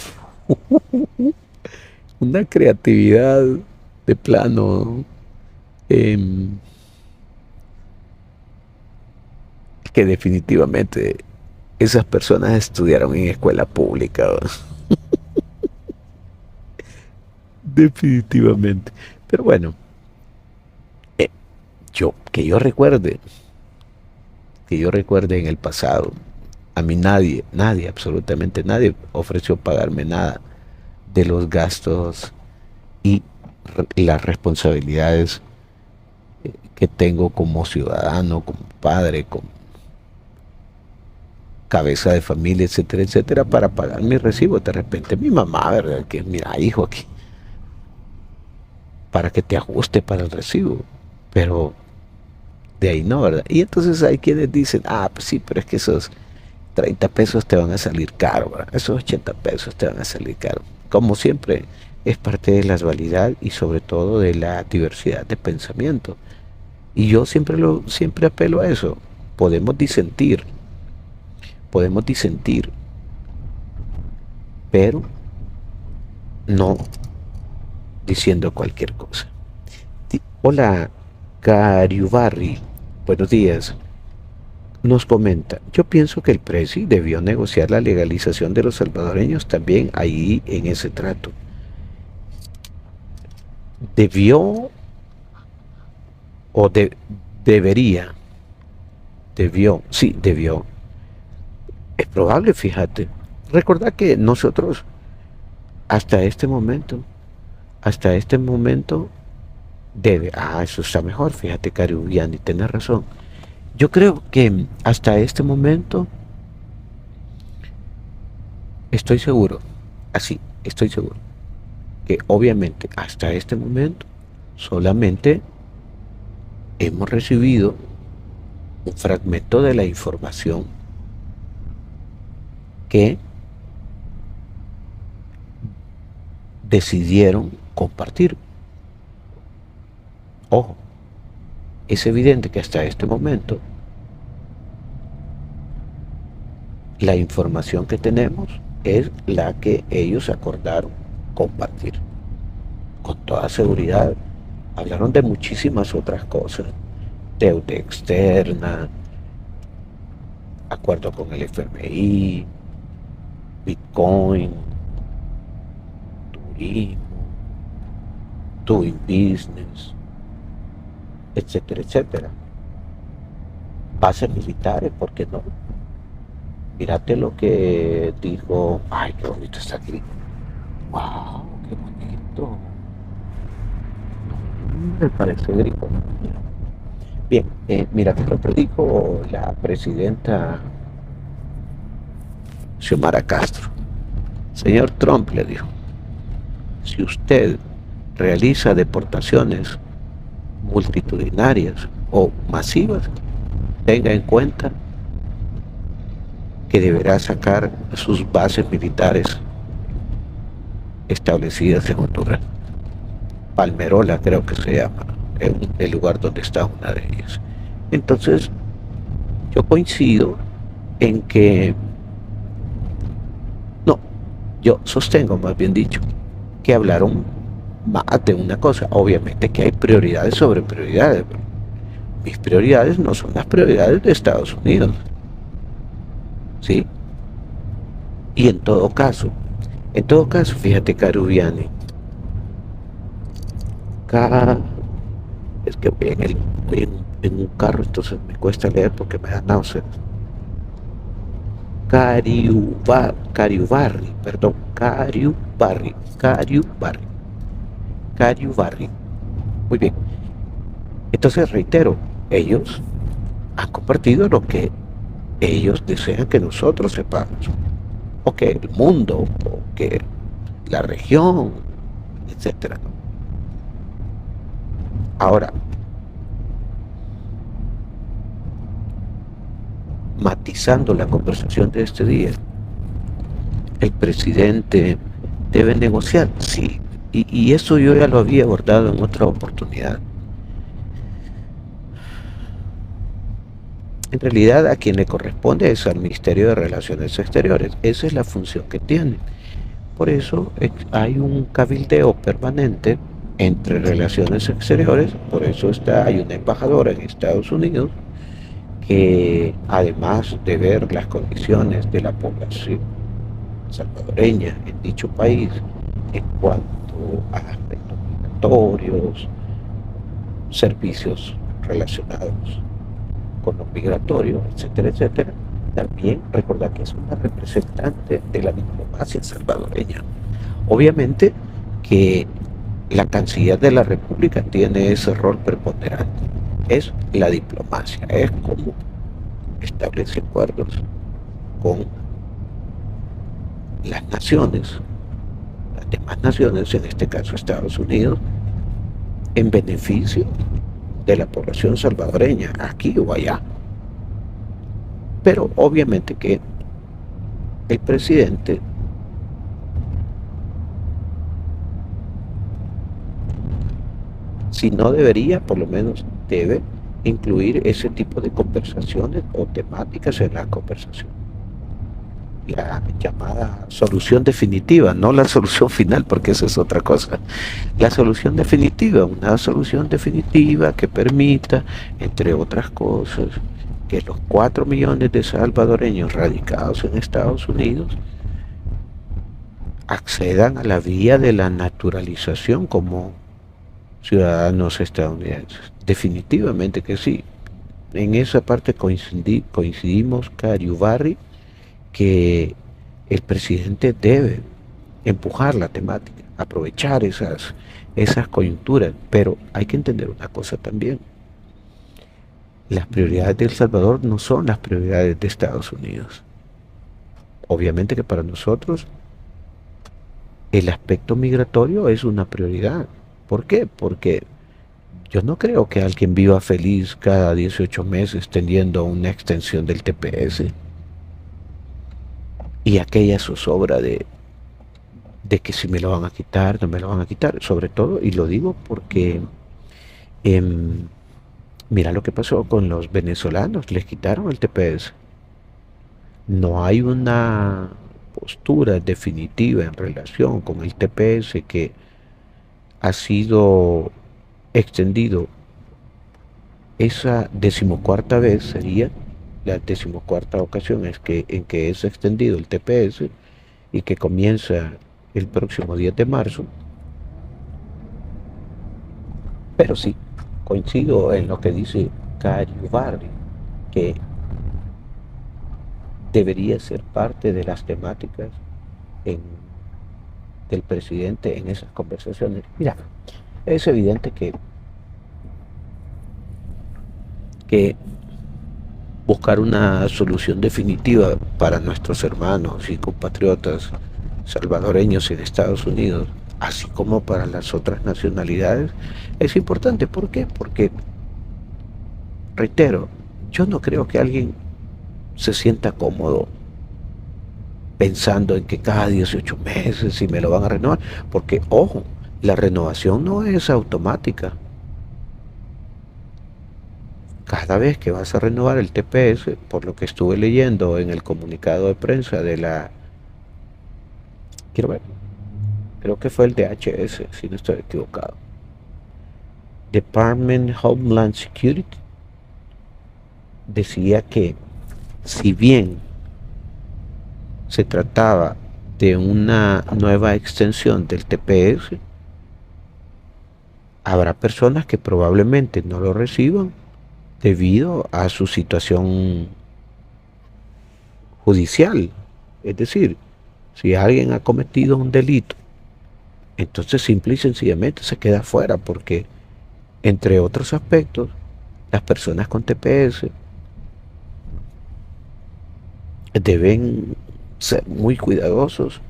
una creatividad de plano, que definitivamente esas personas estudiaron en escuela pública, ¿va? Definitivamente. Pero bueno, eh, que yo recuerde en el pasado, a mí nadie, absolutamente nadie ofreció pagarme nada de los gastos y las responsabilidades que tengo como ciudadano, como padre, como cabeza de familia, etcétera, etcétera, para pagar mi recibo. De repente mi mamá, ¿verdad? Que mira, hijo, aquí, para que te ajuste para el recibo. Pero de ahí no, ¿verdad? Y entonces hay quienes dicen, ah, pues sí, pero es que esos 30 pesos te van a salir caro, ¿verdad? Esos 80 pesos te van a salir caro. Como siempre, es parte de la dualidad y sobre todo de la diversidad de pensamiento. Y yo siempre apelo a eso. Podemos disentir, podemos disentir, pero no diciendo cualquier cosa. Hola, Cariubarri, buenos días. Nos comenta, yo pienso que el presi debió negociar la legalización de los salvadoreños también ahí en ese trato. Debió o debería, debió. Es probable, fíjate. Recordad que nosotros hasta este momento, hasta este momento eso está mejor, fíjate, Cariubiani, tienes razón. Yo creo que hasta este momento estoy seguro, así, estoy seguro, que obviamente hasta este momento solamente hemos recibido un fragmento de la información que decidieron compartir. Ojo, es evidente que hasta este momento la información que tenemos es la que ellos acordaron compartir. Con toda seguridad, hablaron de muchísimas otras cosas, deuda externa, acuerdo con el FMI, Bitcoin, turismo, doing business, etcétera, etcétera. Bases militares, ¿por qué no? Mírate lo que dijo, ay, qué bonito está aquí. Wow, qué bonito. Me parece griego. Bien, mira lo que dijo la presidenta Xiomara Castro. Señor Trump, le dijo, si usted realiza deportaciones multitudinarias o masivas, tenga en cuenta que deberá sacar sus bases militares establecidas en Honduras. Palmerola creo que se llama, el lugar donde está una de ellas. Entonces, yo coincido en que, no, yo sostengo más bien dicho, que hablaron más de una cosa. Obviamente que hay prioridades sobre prioridades, pero mis prioridades no son las prioridades de Estados Unidos, ¿sí? Y en todo caso, fíjate, Carubiani, es que voy en un carro, entonces me cuesta leer porque me da náuseas. Cariubarri, perdón, Cariubarri. Muy bien. Entonces reitero, ellos han compartido lo que ellos desean que nosotros sepamos, o que el mundo, o que la región, etcétera. Ahora, matizando la conversación de este día, el presidente debe negociar, sí, y eso yo ya lo había abordado en otra oportunidad. En realidad a quien le corresponde es al Ministerio de Relaciones Exteriores, esa es la función que tiene. Por eso hay un cabildeo permanente entre relaciones exteriores, por eso hay una embajadora en Estados Unidos que además de ver las condiciones de la población salvadoreña en dicho país en cuanto a aspectos migratorios, servicios relacionados con lo migratorio, etcétera, etcétera, también recordar que es una representante de la diplomacia salvadoreña. Obviamente que la canciller de la República tiene ese rol preponderante. Es la diplomacia, es como establece acuerdos con las naciones, las demás naciones, en este caso Estados Unidos, en beneficio de la población salvadoreña, aquí o allá. Pero obviamente que el presidente si no debería, por lo menos debe incluir ese tipo de conversaciones o temáticas en la conversación. La llamada solución definitiva, no la solución final, porque esa es otra cosa. La solución definitiva, una solución definitiva que permita, entre otras cosas, que los 4 millones de salvadoreños radicados en Estados Unidos accedan a la vía de la naturalización como ciudadanos estadounidenses. Definitivamente que sí. En esa parte coincidimos, Cariubarri, que el presidente debe empujar la temática, aprovechar esas coyunturas, pero hay que entender una cosa también. Las prioridades de El Salvador no son las prioridades de Estados Unidos. Obviamente que para nosotros el aspecto migratorio es una prioridad. ¿Por qué? Porque yo no creo que alguien viva feliz cada 18 meses teniendo una extensión del TPS y aquella zozobra de que si me lo van a quitar, no me lo van a quitar. Sobre todo, y lo digo porque mira lo que pasó con los venezolanos, les quitaron el TPS. No hay una postura definitiva en relación con el TPS que ha sido extendido. Esa 14ª vez sería la 14ª ocasión en que es extendido el TPS y que comienza el próximo 10 de marzo. Pero sí, coincido en lo que dice Cariubarri, que debería ser parte de las temáticas del presidente en esas conversaciones. Mira, es evidente que buscar una solución definitiva para nuestros hermanos y compatriotas salvadoreños en Estados Unidos, así como para las otras nacionalidades, es importante. ¿Por qué? Porque, reitero, yo no creo que alguien se sienta cómodo pensando en que cada 18 meses si me lo van a renovar, porque, ojo, la renovación no es automática. Cada vez que vas a renovar el TPS, por lo que estuve leyendo en el comunicado de prensa de la, quiero ver, creo que fue el DHS, si no estoy equivocado, Department Homeland Security, decía que si bien se trataba de una nueva extensión del TPS, habrá personas que probablemente no lo reciban debido a su situación judicial. Es decir, si alguien ha cometido un delito, entonces simple y sencillamente se queda fuera, porque entre otros aspectos, las personas con TPS deben ser muy cuidadosos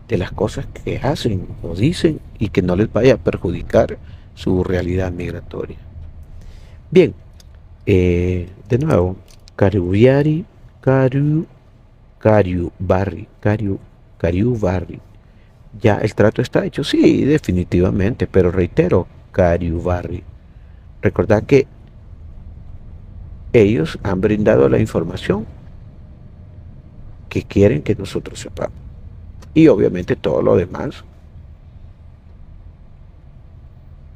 de las cosas que hacen o dicen y que no les vaya a perjudicar su realidad migratoria. Bien, de nuevo, Cariubarri, ya el trato está hecho, sí, definitivamente, pero reitero, Cariubarri, recordad que ellos han brindado la información que quieren que nosotros sepamos. Y obviamente todo lo demás,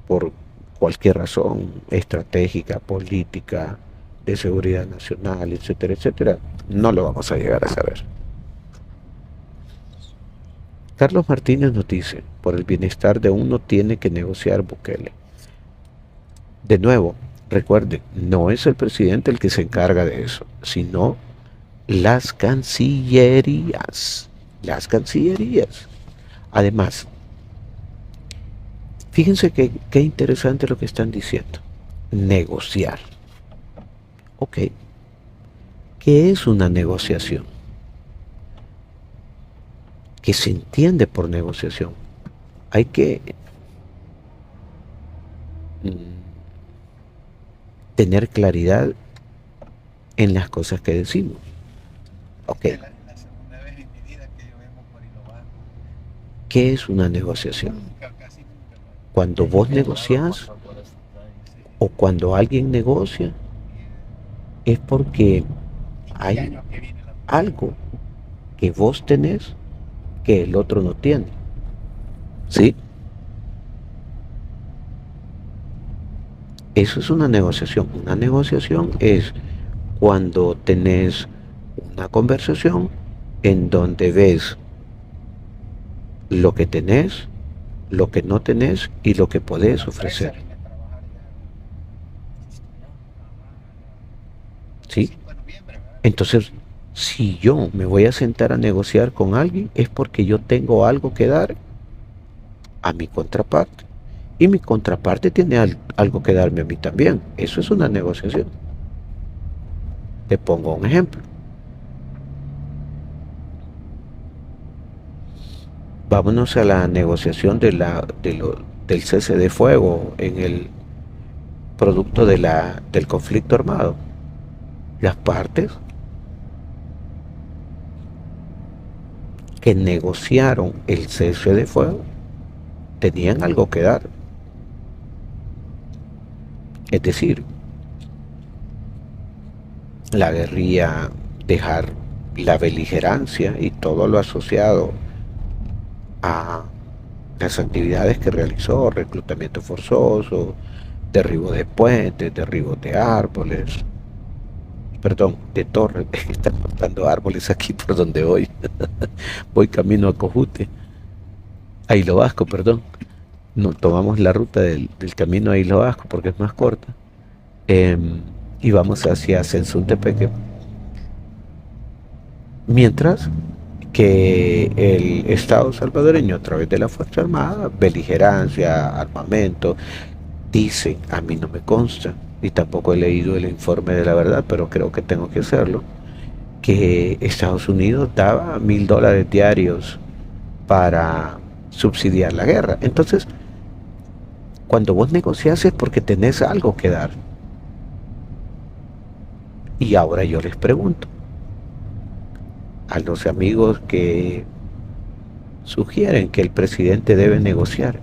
por cualquier razón estratégica, política, de seguridad nacional, etcétera, etcétera, no lo vamos a llegar a saber. Carlos Martínez nos dice, por el bienestar de uno tiene que negociar Bukele. De nuevo, recuerde, no es el presidente el que se encarga de eso, sino las cancillerías. Las cancillerías. Además, fíjense qué interesante lo que están diciendo. Negociar. Ok. ¿Qué es una negociación? ¿Qué se entiende por negociación? Hay que tener claridad en las cosas que decimos. Ok. ¿Qué es una negociación? Cuando vos negociás o cuando alguien negocia, es porque hay algo que vos tenés que el otro no tiene. ¿Sí? Eso es una negociación. Una negociación es cuando tenés una conversación en donde ves lo que tenés, lo que no tenés y lo que podés ofrecer. ¿Sí? Entonces, si yo me voy a sentar a negociar con alguien, es porque yo tengo algo que dar a mi contraparte. Y mi contraparte tiene algo que darme a mí también. Eso es una negociación. Te pongo un ejemplo. Vámonos a la negociación del cese de fuego en el producto del conflicto armado. Las partes que negociaron el cese de fuego tenían algo que dar. Es decir, la guerrilla, dejar la beligerancia y todo lo asociado a las actividades que realizó, reclutamiento forzoso, derribo de puentes, derribo de árboles, perdón, de torres, están cortando árboles aquí por donde voy, voy camino a Cojute, a Hilo Vasco, perdón, no, tomamos la ruta del camino a Hilo Vasco porque es más corta, y vamos hacia Sensuntepeque, mientras que el Estado salvadoreño a través de la Fuerza Armada, beligerancia, armamento, dicen, a mí no me consta, y tampoco he leído el informe de la verdad, pero creo que tengo que hacerlo, que Estados Unidos daba $1,000 diarios para subsidiar la guerra. Entonces, cuando vos negocias es porque tenés algo que dar. Y ahora yo les pregunto a los amigos que sugieren que el presidente debe negociar,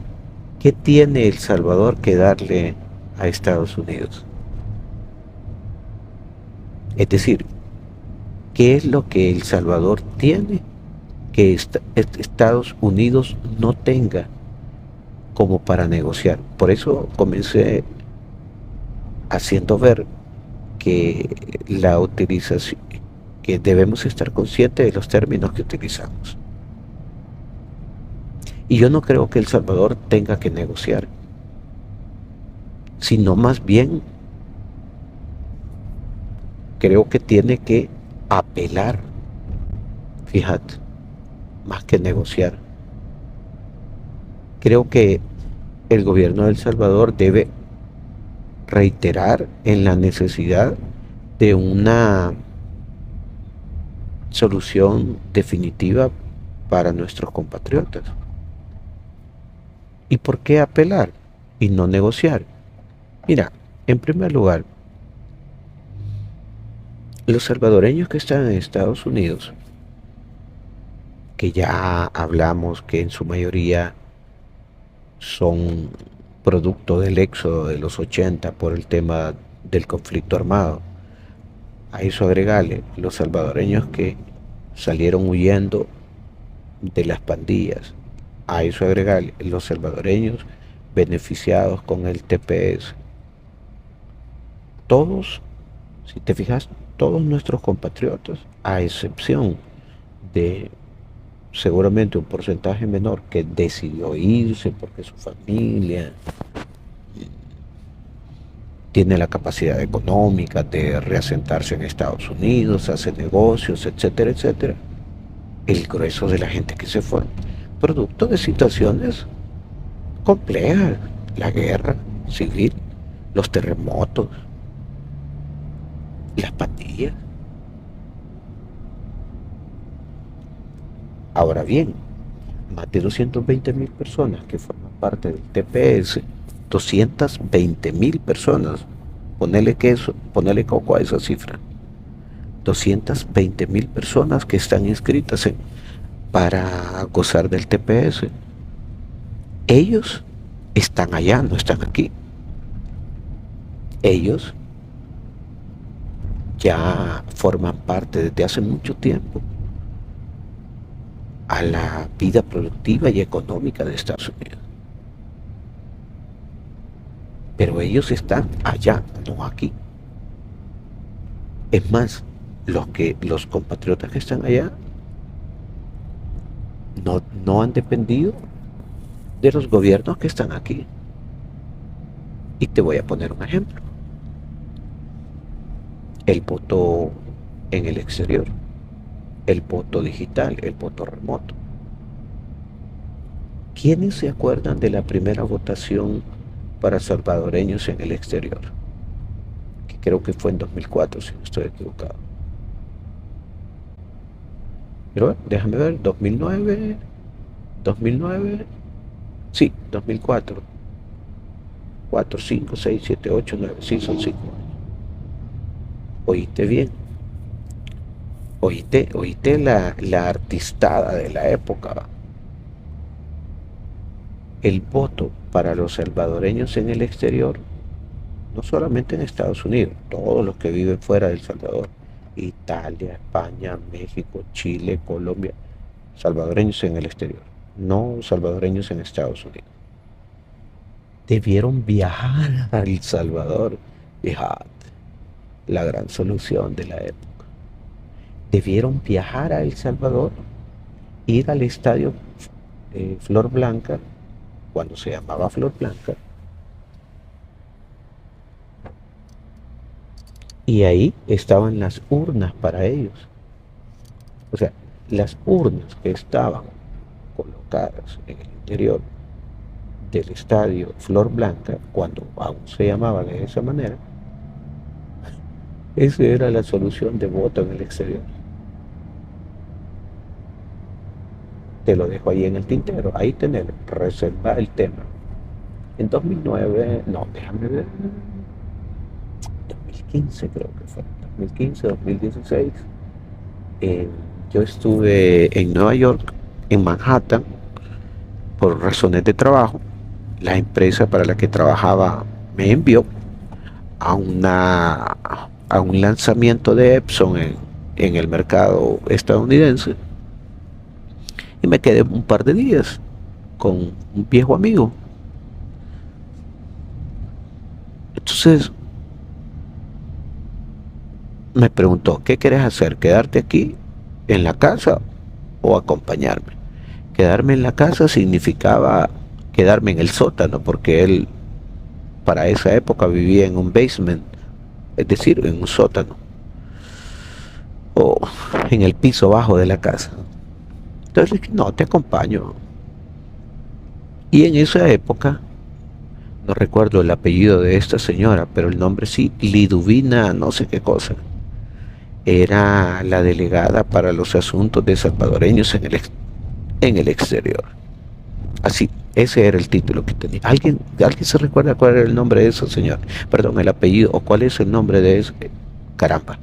¿qué tiene El Salvador que darle a Estados Unidos? Es decir, ¿qué es lo que El Salvador tiene que Estados Unidos no tenga como para negociar? Por eso comencé haciendo ver que la utilización, que debemos estar conscientes de los términos que utilizamos. Y yo no creo que El Salvador tenga que negociar, sino más bien creo que tiene que apelar, fíjate, más que negociar. Creo que el gobierno de El Salvador debe reiterar en la necesidad de una solución definitiva para nuestros compatriotas. ¿Y por qué apelar y no negociar? Mira, en primer lugar, los salvadoreños que están en Estados Unidos, que ya hablamos que en su mayoría son producto del éxodo de los 80 por el tema del conflicto armado, a eso agregarle los salvadoreños que salieron huyendo de las pandillas, a eso agregarle los salvadoreños beneficiados con el TPS. Todos Si te fijas, todos nuestros compatriotas, a excepción de seguramente un porcentaje menor que decidió irse porque su familia tiene la capacidad económica de reasentarse en Estados Unidos, hace negocios, etcétera, etcétera. El grueso de la gente que se fue, producto de situaciones complejas, la guerra civil, los terremotos, las pandillas. Ahora bien, más de 220.000 personas que forman parte del TPS, 220.000 personas, ponele coco a esa cifra, 220.000 personas que están inscritas para gozar del TPS. Ellos están allá, no están aquí. Ellos ya forman parte desde hace mucho tiempo a la vida productiva y económica de Estados Unidos. Pero ellos están allá, no aquí. Es más, los compatriotas que están allá no han dependido de los gobiernos que están aquí. Y te voy a poner un ejemplo. El voto en el exterior, el voto digital, el voto remoto. ¿Quiénes se acuerdan de la primera votación para salvadoreños en el exterior? Que creo que fue en 2004, si no estoy equivocado. Pero déjame ver, 2009, sí, 2004. 4, 5, 6, 7, 8, 9, sí, son 5 años. Oíste bien, oíste la artistada de la época. El voto para los salvadoreños en el exterior, no solamente en Estados Unidos, todos los que viven fuera de El Salvador, Italia, España, México, Chile, Colombia, salvadoreños en el exterior, no salvadoreños en Estados Unidos. Debieron viajar a El Salvador, fíjate, la gran solución de la época. Debieron viajar a El Salvador, ir al estadio Flor Blanca, cuando se llamaba Flor Blanca, y ahí estaban las urnas para ellos. O sea, las urnas que estaban colocadas en el interior del estadio Flor Blanca, cuando aún se llamaba de esa manera, esa era la solución de voto en el exterior. Te lo dejo ahí en el tintero, ahí tener, reservar el tema. En 2009, no, déjame ver, 2015 creo que fue, 2015, 2016, yo estuve en Nueva York, en Manhattan, por razones de trabajo. La empresa para la que trabajaba me envió a un lanzamiento de Epson en el mercado estadounidense, y me quedé un par de días con un viejo amigo. Entonces me preguntó, ¿qué quieres hacer? ¿Quedarte aquí en la casa o acompañarme? Quedarme en la casa significaba quedarme en el sótano, porque él para esa época vivía en un basement, es decir, en un sótano o en el piso bajo de la casa. Entonces le dije, no, te acompaño. Y en esa época, no recuerdo el apellido de esta señora, pero el nombre sí, Liduvina, no sé qué cosa, era la delegada para los asuntos de salvadoreños en el exterior. Así, ese era el título que tenía. ¿Alguien se recuerda cuál era el nombre de esa señora? Perdón, el apellido, o cuál es el nombre de ese. Caramba,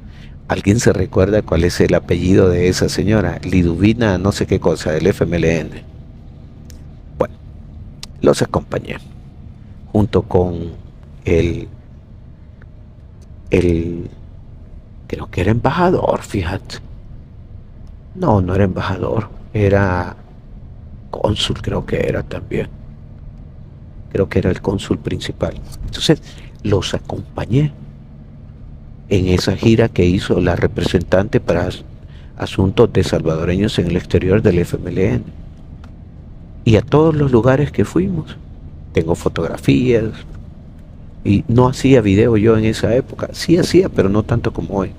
¿alguien se recuerda cuál es el apellido de esa señora? Liduvina, no sé qué cosa, del FMLN. Bueno, los acompañé, junto con el, el, creo que era embajador, fíjate. No, no era embajador, era cónsul, creo que era también. Creo que era el cónsul principal. Entonces, los acompañé. en esa gira que hizo la representante para asuntos de salvadoreños en el exterior del FMLN. Y a todos los lugares que fuimos, tengo fotografías, y no hacía video yo en esa época, sí hacía, pero no tanto como hoy.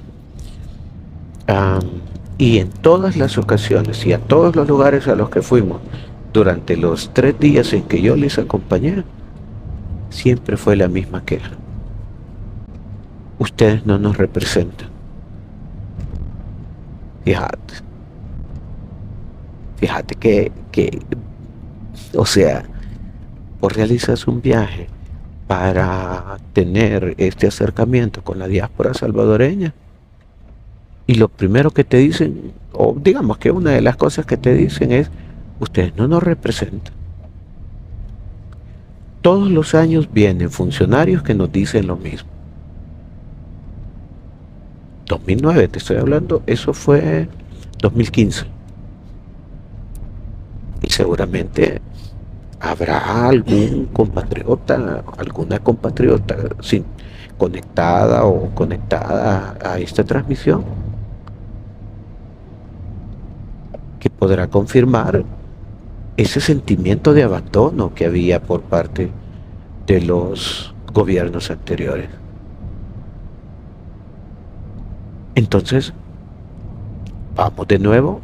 Um, y en todas las ocasiones y a todos los lugares a los que fuimos, durante los 3 días en que yo les acompañé, siempre fue la misma queja. Ustedes no nos representan. Fíjate que, o sea, vos realizas un viaje para tener este acercamiento con la diáspora salvadoreña y lo primero que te dicen, o digamos que una de las cosas que te dicen es, ustedes no nos representan. Todos los años vienen funcionarios que nos dicen lo mismo. 2009, te estoy hablando, eso fue 2015. Y seguramente habrá algún compatriota, alguna compatriota conectada o conectada a esta transmisión que podrá confirmar ese sentimiento de abandono que había por parte de los gobiernos anteriores. Entonces, vamos de nuevo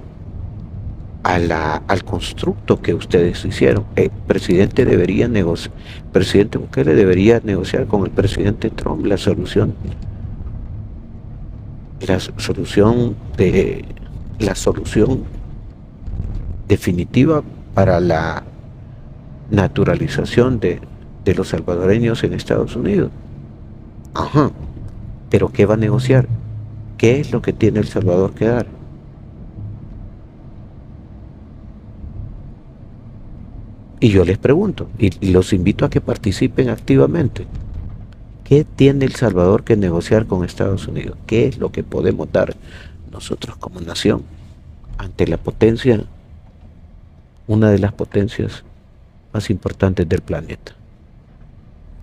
al constructo que ustedes hicieron. El presidente Bukele debería negociar con el presidente Trump la solución definitiva para la naturalización de los salvadoreños en Estados Unidos. Ajá, pero ¿qué va a negociar? ¿Qué es lo que tiene El Salvador que dar? Y yo les pregunto, y los invito a que participen activamente. ¿Qué tiene El Salvador que negociar con Estados Unidos? ¿Qué es lo que podemos dar nosotros como nación ante la potencia, una de las potencias más importantes del planeta?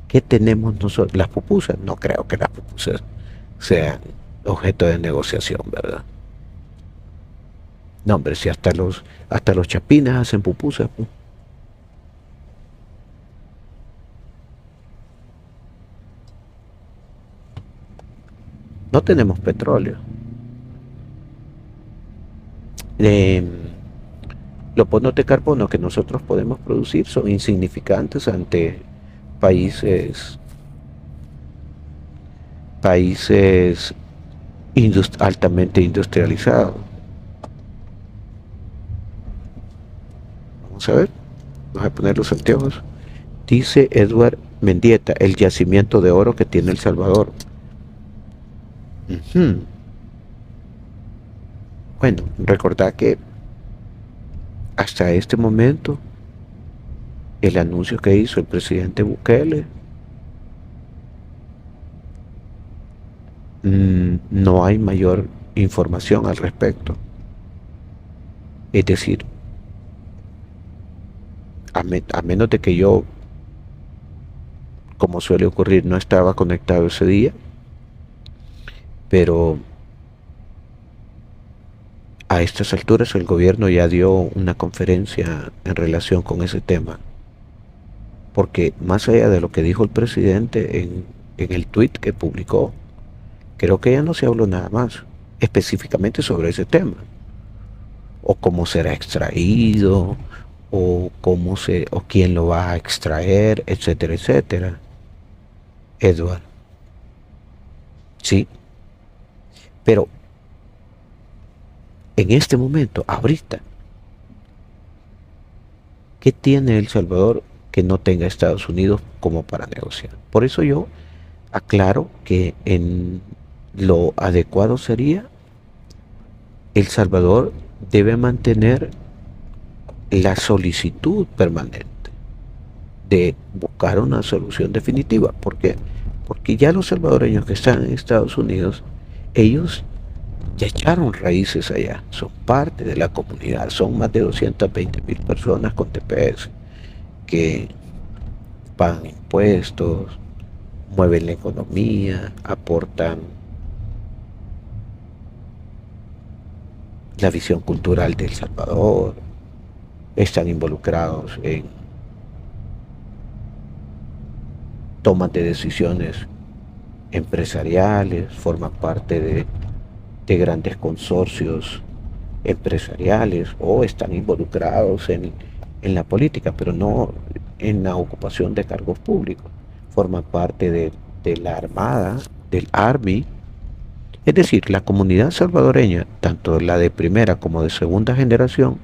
¿Qué tenemos nosotros? Las pupusas, no creo que las pupusas sean objeto de negociación, ¿verdad? No, hombre, si hasta los chapines hacen pupusas, pues. No tenemos petróleo. Los bonos de carbono que nosotros podemos producir son insignificantes ante países altamente industrializados. Vamos a ver, vamos a poner los anteojos. Dice Edward Mendieta, el yacimiento de oro que tiene El Salvador. Bueno, recordad que hasta este momento el anuncio que hizo el presidente Bukele, no hay mayor información al respecto. Es decir, a menos de que yo, como suele ocurrir, no estaba conectado ese día, pero a estas alturas el gobierno ya dio una conferencia en relación con ese tema, porque más allá de lo que dijo el presidente en el tuit que publicó, creo que ya no se habló nada más específicamente sobre ese tema, o cómo será extraído, o quién lo va a extraer, etcétera, etcétera. Edward, sí, pero en este momento, ahorita, ¿qué tiene El Salvador que no tenga Estados Unidos como para negociar? Por eso yo aclaro que lo adecuado sería El Salvador debe mantener la solicitud permanente de buscar una solución definitiva. ¿Por qué? Porque ya los salvadoreños que están en Estados Unidos, ellos ya echaron raíces allá, son parte de la comunidad, son más de 220,000 personas con TPS que pagan impuestos, mueven la economía, aportan la visión cultural de El Salvador, están involucrados en tomas de decisiones empresariales, forman parte de grandes consorcios empresariales o están involucrados en la política, pero no en la ocupación de cargos públicos. Forman parte de la Armada, del Army. Es decir, la comunidad salvadoreña, tanto la de primera como de segunda generación,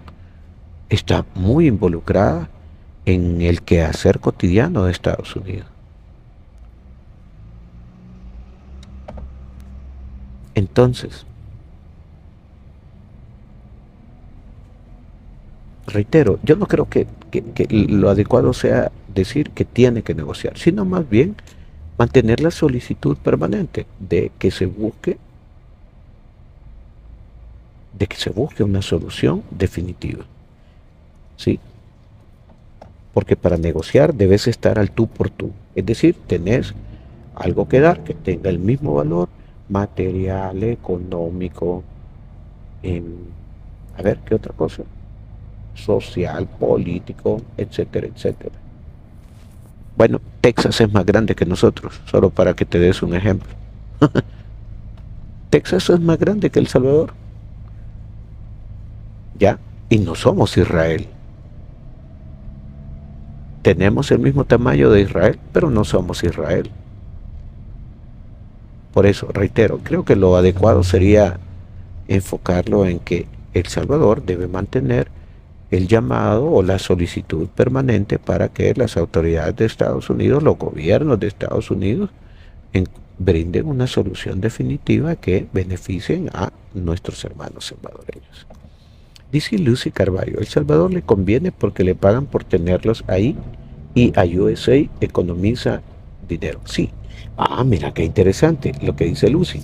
está muy involucrada en el quehacer cotidiano de Estados Unidos. Entonces, reitero, yo no creo que lo adecuado sea decir que tiene que negociar, sino más bien mantener la solicitud permanente de que se busque una solución definitiva. ¿Sí? Porque para negociar debes estar al tú por tú. Es decir, tenés algo que dar que tenga el mismo valor material, económico, a ver, ¿qué otra cosa? Social, político, etcétera, etcétera. Bueno, Texas es más grande que nosotros, solo para que te des un ejemplo. Texas es más grande que El Salvador. Ya, y no somos Israel. Tenemos el mismo tamaño de Israel, pero no somos Israel. Por eso, reitero, creo que lo adecuado sería enfocarlo en que El Salvador debe mantener el llamado o la solicitud permanente para que las autoridades de Estados Unidos, los gobiernos de Estados Unidos, brinden una solución definitiva que beneficien a nuestros hermanos salvadoreños. Dice Lucy Carballo, El Salvador le conviene porque le pagan por tenerlos ahí y a USA economiza dinero. Sí. Ah, mira qué interesante lo que dice Lucy.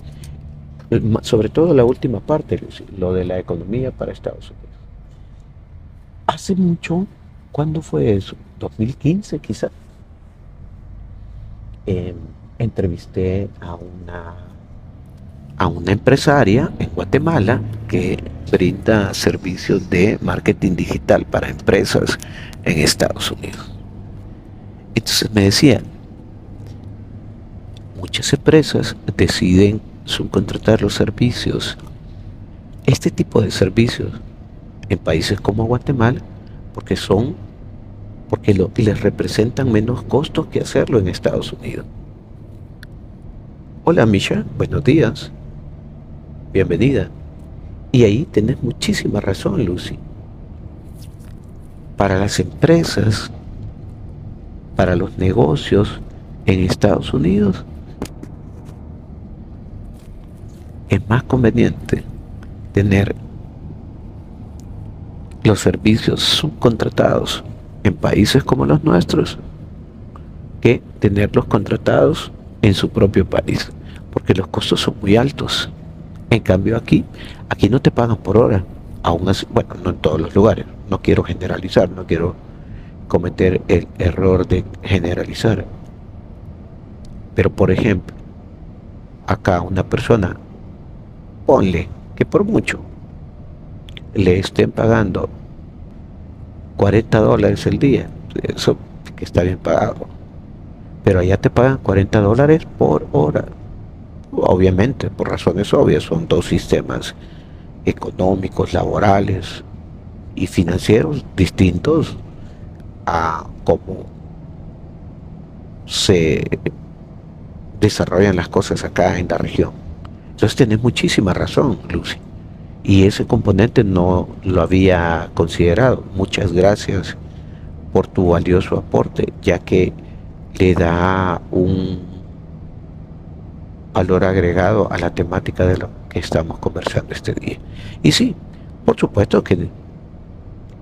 Sobre todo la última parte, Lucy, lo de la economía para Estados Unidos. Hace mucho, ¿cuándo fue eso? 2015 quizá. Entrevisté a una empresaria en Guatemala que brinda servicios de marketing digital para empresas en Estados Unidos. Entonces me decía, muchas empresas deciden subcontratar los servicios, este tipo de servicios, en países como Guatemala, porque les representan menos costos que hacerlo en Estados Unidos. Hola Misha, buenos días, bienvenida. Y ahí tenés muchísima razón, Lucy. Para las empresas, para los negocios en Estados Unidos, es más conveniente tener los servicios subcontratados en países como los nuestros que tenerlos contratados en su propio país, porque los costos son muy altos. En cambio aquí no te pagan por hora, aún así, bueno, no en todos los lugares, no quiero generalizar, no quiero cometer el error de generalizar, pero por ejemplo, acá una persona, ponle que por mucho le estén pagando $40 el día, eso que está bien pagado, pero allá te pagan $40 por hora. Obviamente, por razones obvias, son dos sistemas económicos, laborales y financieros distintos a cómo se desarrollan las cosas acá en la región. Entonces tenés muchísima razón, Lucy. Y ese componente no lo había considerado. Muchas gracias por tu valioso aporte, ya que le da un valor agregado a la temática de lo que estamos conversando este día. Y sí, por supuesto que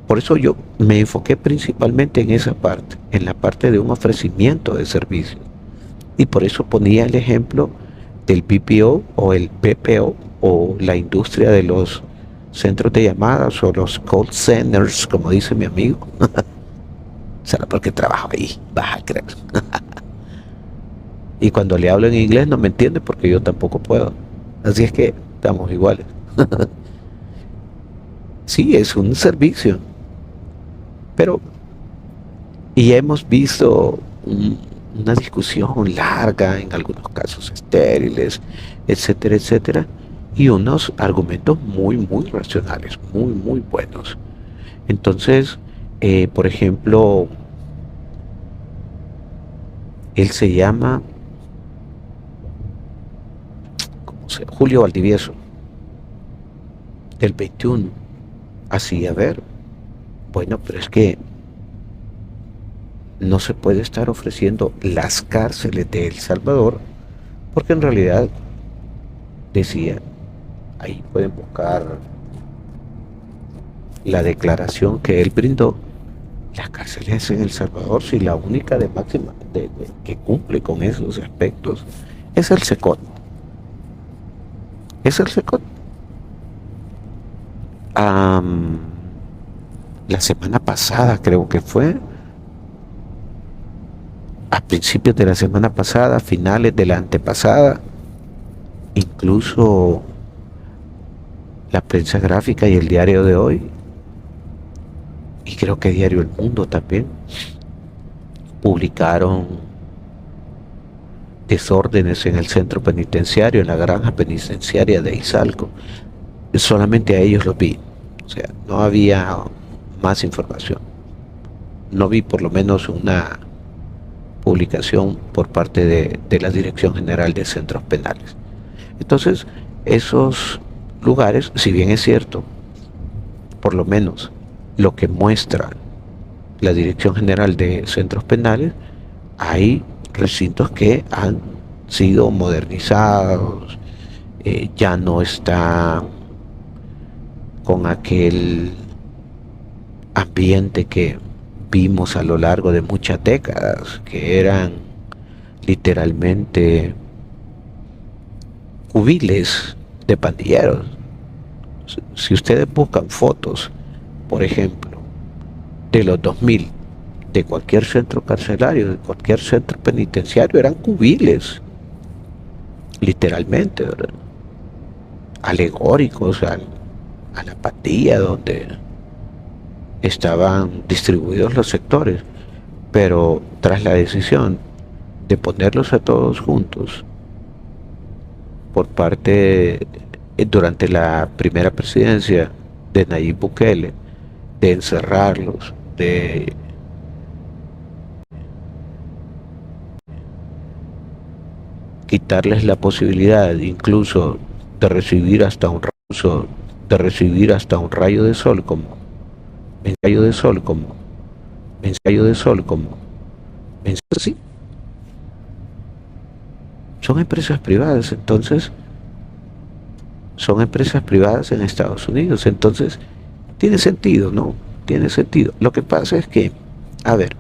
por eso yo me enfoqué principalmente en esa parte, en la parte de un ofrecimiento de servicios. Y por eso ponía el ejemplo del BPO o el BPO o la industria de los centros de llamadas o los call centers, como dice mi amigo. Será porque trabajo ahí, vas a creer. Y cuando le hablo en inglés no me entiende porque yo tampoco puedo. Así es que estamos iguales. Sí, es un servicio, pero y hemos visto una discusión larga, en algunos casos estériles, etcétera, etcétera, y unos argumentos muy, muy racionales, muy, muy buenos. Entonces, por ejemplo, él se llama, ¿cómo se llama? Julio Valdivieso, del 21. Así, a ver, bueno, pero es que no se puede estar ofreciendo las cárceles de El Salvador, porque en realidad, decía, ahí pueden buscar la declaración que él brindó, las cárceles en El Salvador, si la única de máxima que cumple con esos aspectos es el SECOT. Es el SECOT. Um, la semana pasada creo que fue, a principios de la semana pasada, finales de la antepasada, incluso la prensa gráfica y el diario de hoy, y creo que Diario El Mundo también, publicaron desórdenes en el centro penitenciario, en la granja penitenciaria de Izalco. Solamente a ellos los vi, o sea, no había más información. No vi por lo menos una publicación por parte de la Dirección General de Centros Penales. Entonces, esos lugares, si bien es cierto, por lo menos lo que muestra la Dirección General de Centros Penales, hay recintos que han sido modernizados, ya no están con aquel ambiente que vimos a lo largo de muchas décadas, que eran literalmente cubiles de pandilleros. Si ustedes buscan fotos, por ejemplo, de los 2000, de cualquier centro carcelario, de cualquier centro penitenciario, eran cubiles, literalmente, ¿verdad? Alegóricos a la pandilla donde estaban distribuidos los sectores, pero tras la decisión de ponerlos a todos juntos por parte, durante la primera presidencia de Nayib Bukele, de encerrarlos, de quitarles la posibilidad incluso de recibir hasta un rayo de sol como rayo de sol como rayo de sol como sí, son empresas privadas. Entonces son empresas privadas en Estados Unidos, entonces tiene sentido, ¿no? Tiene sentido. Lo que pasa es que, a ver,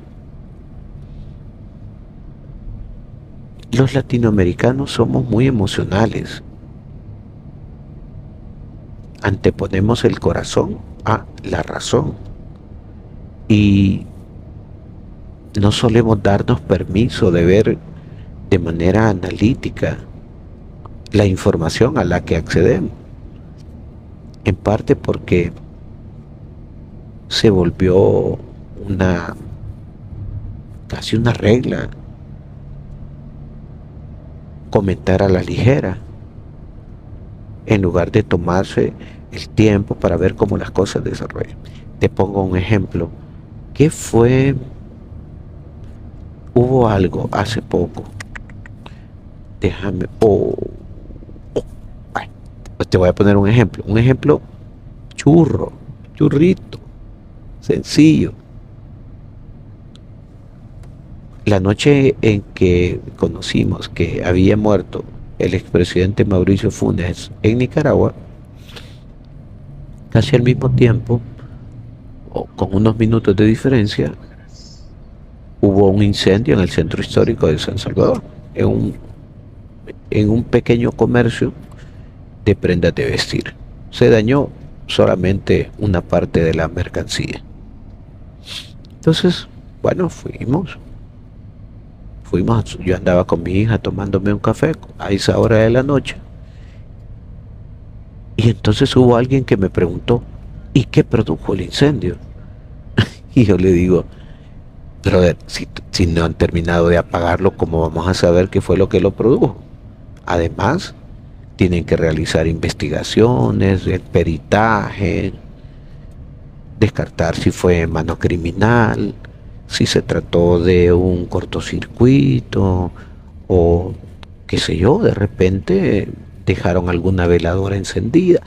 los latinoamericanos somos muy emocionales, anteponemos el corazón a la razón y no solemos darnos permiso de ver de manera analítica la información a la que accedemos, en parte porque se volvió casi una regla comentar a la ligera, en lugar de tomarse el tiempo para ver cómo las cosas desarrollan. Te pongo un ejemplo. ¿Qué fue? Hubo algo hace poco. Déjame. Pues te voy a poner un ejemplo. Un ejemplo churrito, sencillo. La noche en que conocimos que había muerto el expresidente Mauricio Funes en Nicaragua, casi al mismo tiempo, o con unos minutos de diferencia, hubo un incendio en el centro histórico de San Salvador, en un pequeño comercio de prendas de vestir. Se dañó solamente una parte de la mercancía. Entonces, bueno, fuimos, yo andaba con mi hija tomándome un café a esa hora de la noche, y entonces hubo alguien que me preguntó, ¿y qué produjo el incendio? Y yo le digo, brother, si no han terminado de apagarlo, ¿cómo vamos a saber qué fue lo que lo produjo? Además, tienen que realizar investigaciones, el peritaje, descartar si fue mano criminal, si se trató de un cortocircuito o qué sé yo, de repente dejaron alguna veladora encendida.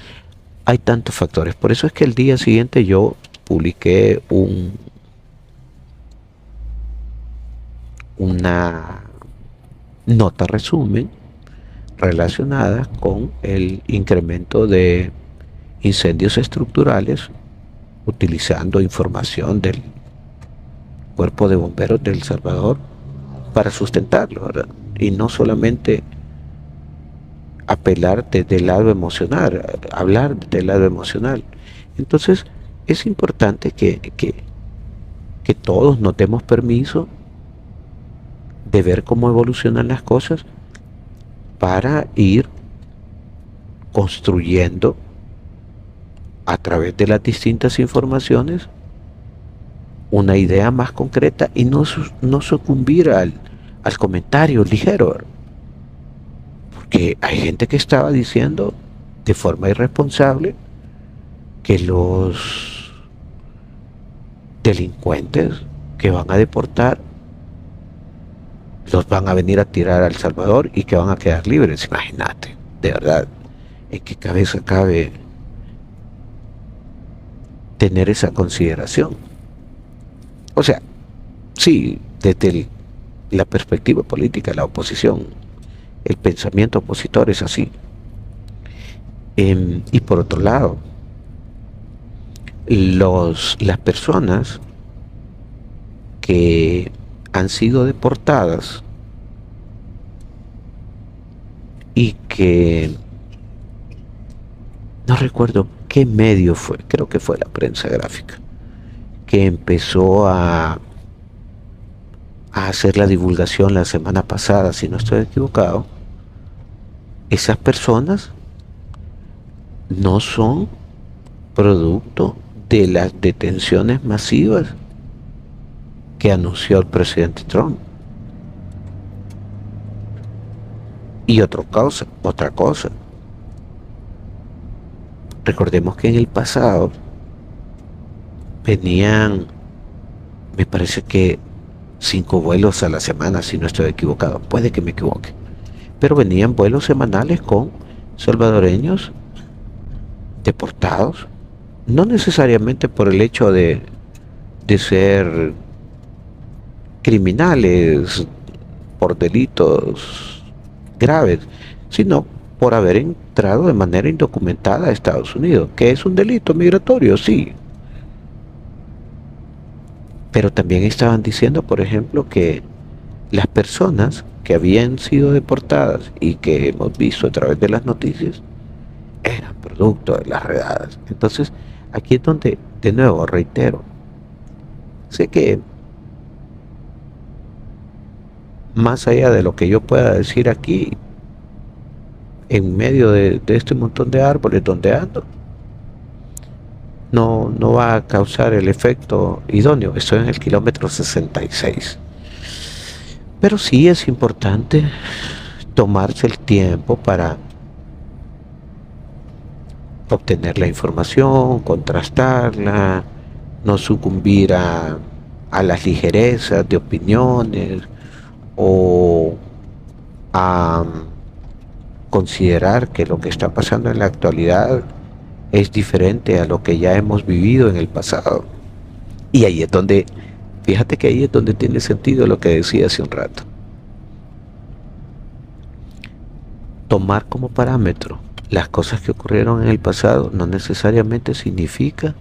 Hay tantos factores. Por eso es que el día siguiente yo publiqué una nota resumen relacionada con el incremento de incendios estructurales utilizando información del Cuerpo de Bomberos de El Salvador para sustentarlo, ¿verdad? Y no solamente apelar desde el lado emocional, hablar desde el lado emocional. Entonces es importante que todos nos demos permiso de ver cómo evolucionan las cosas para ir construyendo a través de las distintas informaciones una idea más concreta y no sucumbir al comentario ligero, porque hay gente que estaba diciendo de forma irresponsable que los delincuentes que van a deportar los van a venir a tirar a El Salvador y que van a quedar libres. Imagínate, de verdad, en qué cabeza cabe tener esa consideración. O sea, sí, desde la perspectiva política, la oposición, el pensamiento opositor es así. Y por otro lado, las personas que han sido deportadas y que no recuerdo qué medio fue, creo que fue la prensa gráfica, que empezó a hacer la divulgación la semana pasada, si no estoy equivocado. Esas personas no son producto de las detenciones masivas que anunció el presidente Trump. Y otra cosa, recordemos que en el pasado venían, me parece que 5 vuelos a la semana, si no estoy equivocado, puede que me equivoque, pero venían vuelos semanales con salvadoreños deportados, no necesariamente por el hecho de ser criminales por delitos graves, sino por haber entrado de manera indocumentada a Estados Unidos, que es un delito migratorio, sí. Pero también estaban diciendo, por ejemplo, que las personas que habían sido deportadas y que hemos visto a través de las noticias eran producto de las redadas. Entonces, aquí es donde, de nuevo, reitero, sé que más allá de lo que yo pueda decir aquí, en medio de este montón de árboles donde ando, no va a causar el efecto idóneo. Estoy en el kilómetro 66. Pero sí es importante tomarse el tiempo para obtener la información, contrastarla, no sucumbir a las ligerezas de opiniones o a considerar que lo que está pasando en la actualidad es diferente a lo que ya hemos vivido en el pasado. Y ahí es donde, fíjate que ahí es donde tiene sentido lo que decía hace un rato. Tomar como parámetro las cosas que ocurrieron en el pasado no necesariamente significa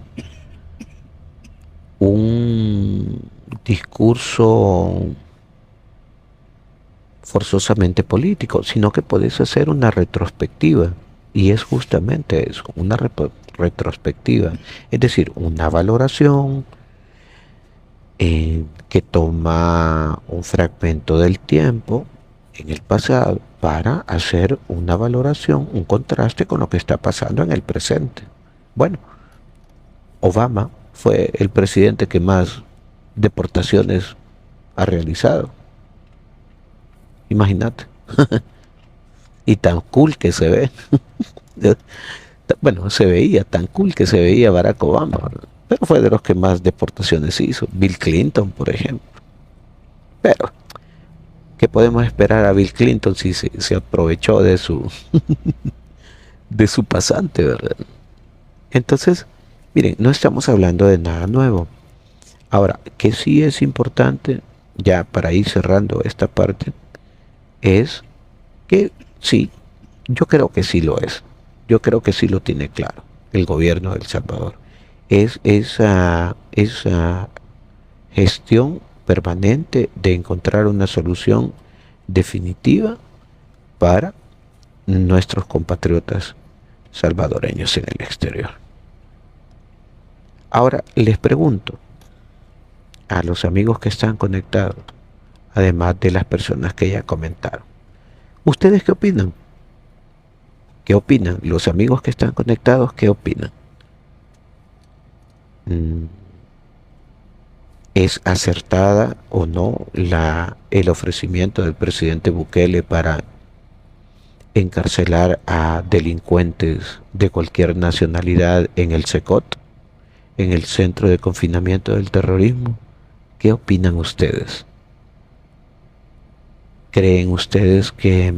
un discurso forzosamente político, sino que puedes hacer una retrospectiva. Y es justamente eso, una retrospectiva, es decir, una valoración que toma un fragmento del tiempo en el pasado para hacer una valoración, un contraste con lo que está pasando en el presente. Bueno, Obama fue el presidente que más deportaciones ha realizado. Imagínate. Y tan cool que se ve. Bueno, se veía tan cool que se veía Barack Obama, ¿verdad? Pero fue de los que más deportaciones hizo. Bill Clinton, por ejemplo. Pero, ¿qué podemos esperar a Bill Clinton si se aprovechó de su pasante, ¿verdad? Entonces, miren, no estamos hablando de nada nuevo. Ahora, que sí es importante, ya para ir cerrando esta parte, es que sí, yo creo que sí lo es. Yo creo que sí lo tiene claro el gobierno de El Salvador. Es esa gestión permanente de encontrar una solución definitiva para nuestros compatriotas salvadoreños en el exterior. Ahora les pregunto a los amigos que están conectados, además de las personas que ya comentaron, ¿ustedes qué opinan? ¿Qué opinan? Los amigos que están conectados, ¿qué opinan? ¿Es acertada o no el ofrecimiento del presidente Bukele para encarcelar a delincuentes de cualquier nacionalidad en el SECOT, en el Centro de Confinamiento del Terrorismo? ¿Qué opinan ustedes? ¿Creen ustedes que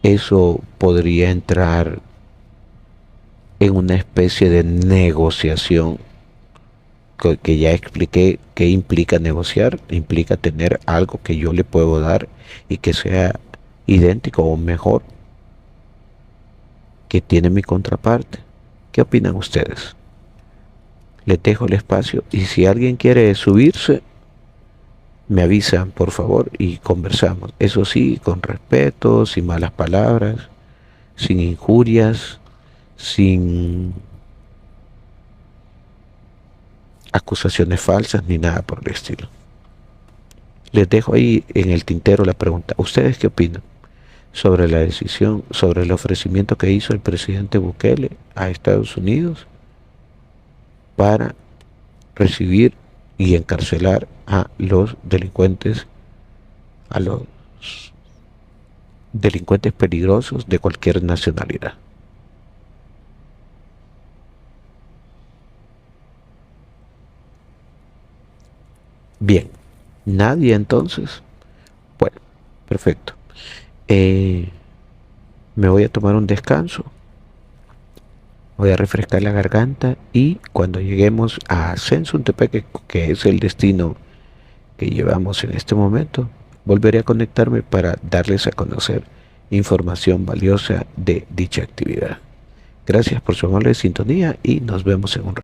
eso podría entrar en una especie de negociación que ya expliqué qué implica negociar? Implica tener algo que yo le puedo dar y que sea idéntico o mejor que tiene mi contraparte. ¿Qué opinan ustedes? Les dejo el espacio y si alguien quiere subirse, me avisan por favor y conversamos. Eso sí, con respeto, sin malas palabras, sin injurias, sin acusaciones falsas ni nada por el estilo. Les dejo ahí en el tintero la pregunta. ¿Ustedes qué opinan sobre la decisión, sobre el ofrecimiento que hizo el presidente Bukele a Estados Unidos para recibir y encarcelar a los delincuentes peligrosos de cualquier nacionalidad? Bien, nadie entonces. Bueno, perfecto. Me voy a tomar un descanso, voy a refrescar la garganta y cuando lleguemos a Sensuntepeque, que es el destino que llevamos en este momento, volveré a conectarme para darles a conocer información valiosa de dicha actividad. Gracias por su amable sintonía y nos vemos en un rato.